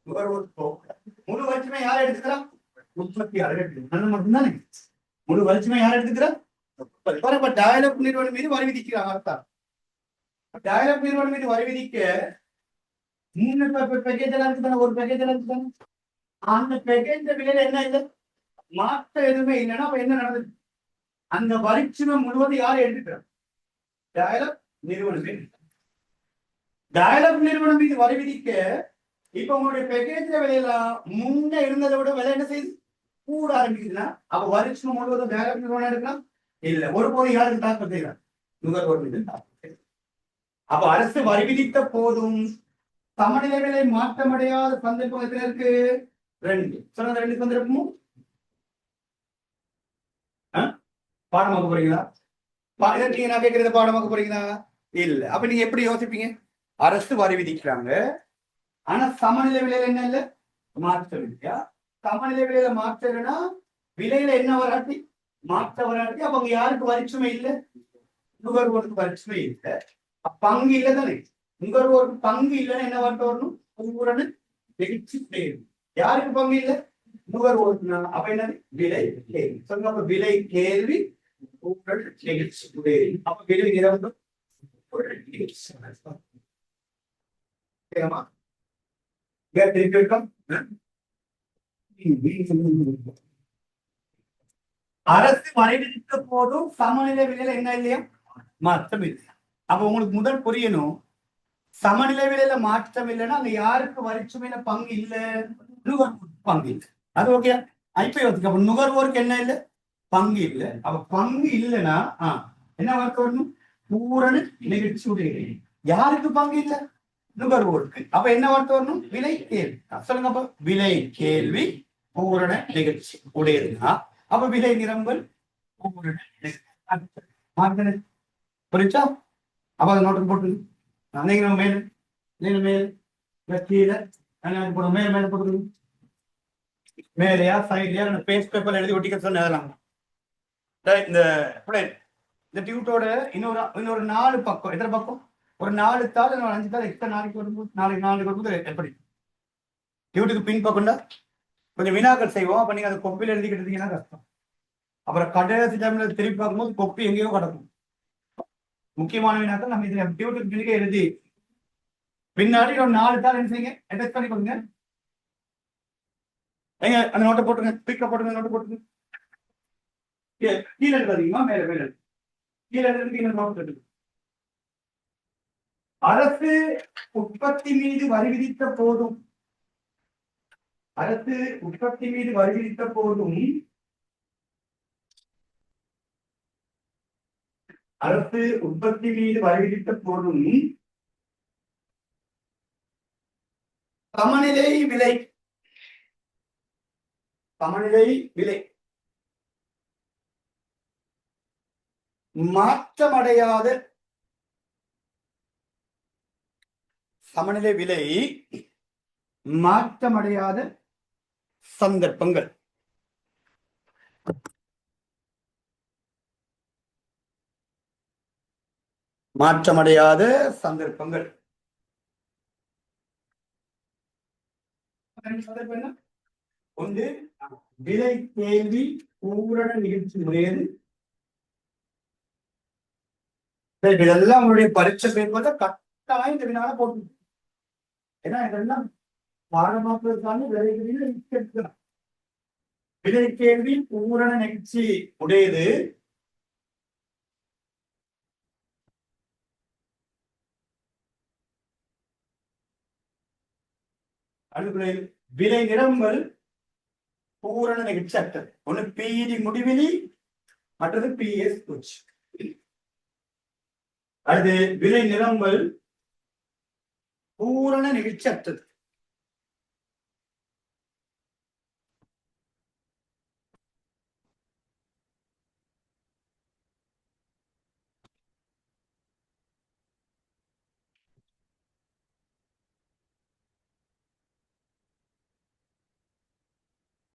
முழு வரிச்சுமை யார் எடுத்துக்கிறா? உற்பத்தியாளர் எடுத்துக்கிறார் மட்டும்தானே. முழு வரிச்சுமை யார் எடுத்துக்கிறா? டயலாக் நிறுவனம் மீது வரி விதிக்கிறாங்க. டயலாக் நிறுவனம் மீது வரி விதிக்க பேக்கேஜ் எல்லாம் இருக்குதானே, ஒரு பேக்கேஜ் எல்லாம் இருக்குதானே. அந்த பேக்கேஜ் விலையில என்ன இல்லை, மாற்ற எதுவுமே இல்லைன்னா அப்ப என்ன நடந்தது? அந்த வரிச்சுமை முழுவதும் யார் எடுத்துக்கிறார்? டயலாக் நிறுவனம். டயலாக் நிறுவனம் மீது வரி விதிக்க இப்ப உங்களுடைய பேக்கேஜ் விலையில முன்ன இருந்ததை விட விலை என்ன செய்யுது? கூட ஆரம்பிக்குதுன்னா அப்ப வரிச்சுமை முழுவதும் டயலாக் நிறுவனம் எடுக்கலாம் இல்ல. ஒரு போது யாருக்கு தாக்கல் செய்யலாம்? நுகர்வோர் மீது. அப்ப அரசு வரி விதித்த போதும் சமநிலை விலை மாற்றமடையாத சந்தர்ப்பம் எத்தனை இருக்கு? 2. சொன்ன 2 சந்தர்ப்பமும் பாடமாக்க போறீங்களா? நீங்க நான் கேட்கறத பாடமாக்க போறீங்களா? இல்ல. அப்ப நீங்க எப்படி யோசிப்பீங்க? அரசு வரி விதிக்கிறாங்க, ஆனா சமநிலை விலையில என்ன இல்ல, மாற்றம் இல்லையா? சமநிலை விலையில மாற்றம்னா விலையில என்ன வராட்டி மாற்ற வராட்டி அப்ப அங்க யாருக்கு வரிச்சுமை இல்லை? நுகர்வோருக்கு வரிச்சுமை இல்லை. பங்கு இல்லை தானே. நுகர்வோருக்கு பங்கு இல்லைன்னா என்ன வார்த்தை வரணும்? பூரண நெகிழ்ச்சி தேர்வு. யாருக்கு பங்கு இல்லை? நுகர்வோருக்கு. அப்ப என்னது? விலை கேள்வி. சொல்லுங்க. அப்ப விலை கேள்வி பூரண நெகிழ்ச்சி தேர்வு. அப்ப விலை நிரம்பும் அரசு வரி விதித்த போதும் சமநிலை விலையில என்ன இல்லையா? மாற்றம் இல்லையா? அப்ப உங்களுக்கு முதல் புரியணும், சமநிலை விலையில மாற்றம் இல்லைன்னா அங்க யாருக்கு வரிச்சுமையில பங்கு இல்லை? நுகர்வோருக்கு பங்கு இல்லை. அது ஓகே. இப்ப யோசிக்க, அப்ப நுகர்வோருக்கு என்ன இல்லை? பங்கு இல்லை. அப்ப பங்கு இல்லைன்னா என்ன வார்த்தை வரணும்? பூரண நிகழ்ச்சி உடைய. யாருக்கு பங்கு இல்லை? நுகர்வோருக்கு. அப்ப என்ன வார்த்தை வரணும்? விலை கேள்வி. சொல்லுங்க. அப்ப விலை கேள்வி பூரண நிகழ்ச்சி உடையதுன்னா அப்ப விலை நிரம்பல் பூரண நிகழ்ச்சி. புரிச்சா? அப்ப அதை நோட்டு போட்டு நீங்க மேல நீங்க மேல கீழே போடும். மேல மேல போட்டு மேலையா சைட்லயா பேஸ்ட் பேப்பர்ல எழுதி ஒட்டிக்க சொன்னதெல்லாம் இந்த இந்த டியூட்டோட இன்னொரு 4 பக்கம். எத்தனை பக்கம்? ஒரு 4 தாள் 5 தாள் எக்ஸ்ட்ரா நாளைக்கு வரும்போது நாளைக்கு வரும்போது எப்படி டியூட்டுக்கு பின் பக்கம்னா கொஞ்சம் வினாக்கள் செய்வோம். அப்ப நீங்க அதை கொப்பியில் எழுதிக்கிட்டு இருந்தீங்கன்னா கஷ்டம். அப்புறம் கடைசி டைம்ல திருப்பி பார்க்கும்போது கொப்பி எங்கேயோ கிடக்கும். முக்கியமான வினாக்கள் நம்ம இதுல டியூட்டுக்கு பின்னுக்கு எழுதி பின்னாடி ஒரு 4 தாள் என்ன செய்யுங்க, அட்டாச் பண்ணி கொடுங்க. எங்க அந்த நோட்டை போட்டுங்க, பிக்க போட்டுங்க, நோட்டை போட்டுங்க. கீழே எழுதாதீங்கம்மா, மேல மேல கீழே எழுதுறதுக்கு நோட் இருக்கு. அரசு உற்பத்தி மீது வரி விதித்த போதும் அரசு உற்பத்தி மீது வரி விதித்த போதும் அரசு உற்பத்தி மீது வரி விதித்த போதும் சமநிலை விலை மாற்றமடையாத சமநிலை விலை மாற்றமடையாத சந்தர்ப்பங்கள். மாற்றமடையாத சந்தர்ப்பங்கள் ஒன்று விலை கேள்வி பூரண நிகழ்ச்சி முறையது. இதெல்லாம் உங்களுடைய பரீட்சை பேப்பர்ல கட்டாயம் இந்த வினால போட்டு, ஏன்னா இதெல்லாம் பாடமாக்குவதற்கான விலைகளில் எடுக்கலாம். விலை கேள்வி பூரண நிகழ்ச்சி உடையது. அடுத்த விலை நிரம்பல் பூரண நிகழ்ச்சி அற்றது. ஒண்ணு பிஇடி முடிவிலி, மற்றது பிஎஸ் உச். அடுத்து விலை நிரம்பல் பூரண நிகழ்ச்சி அற்றது.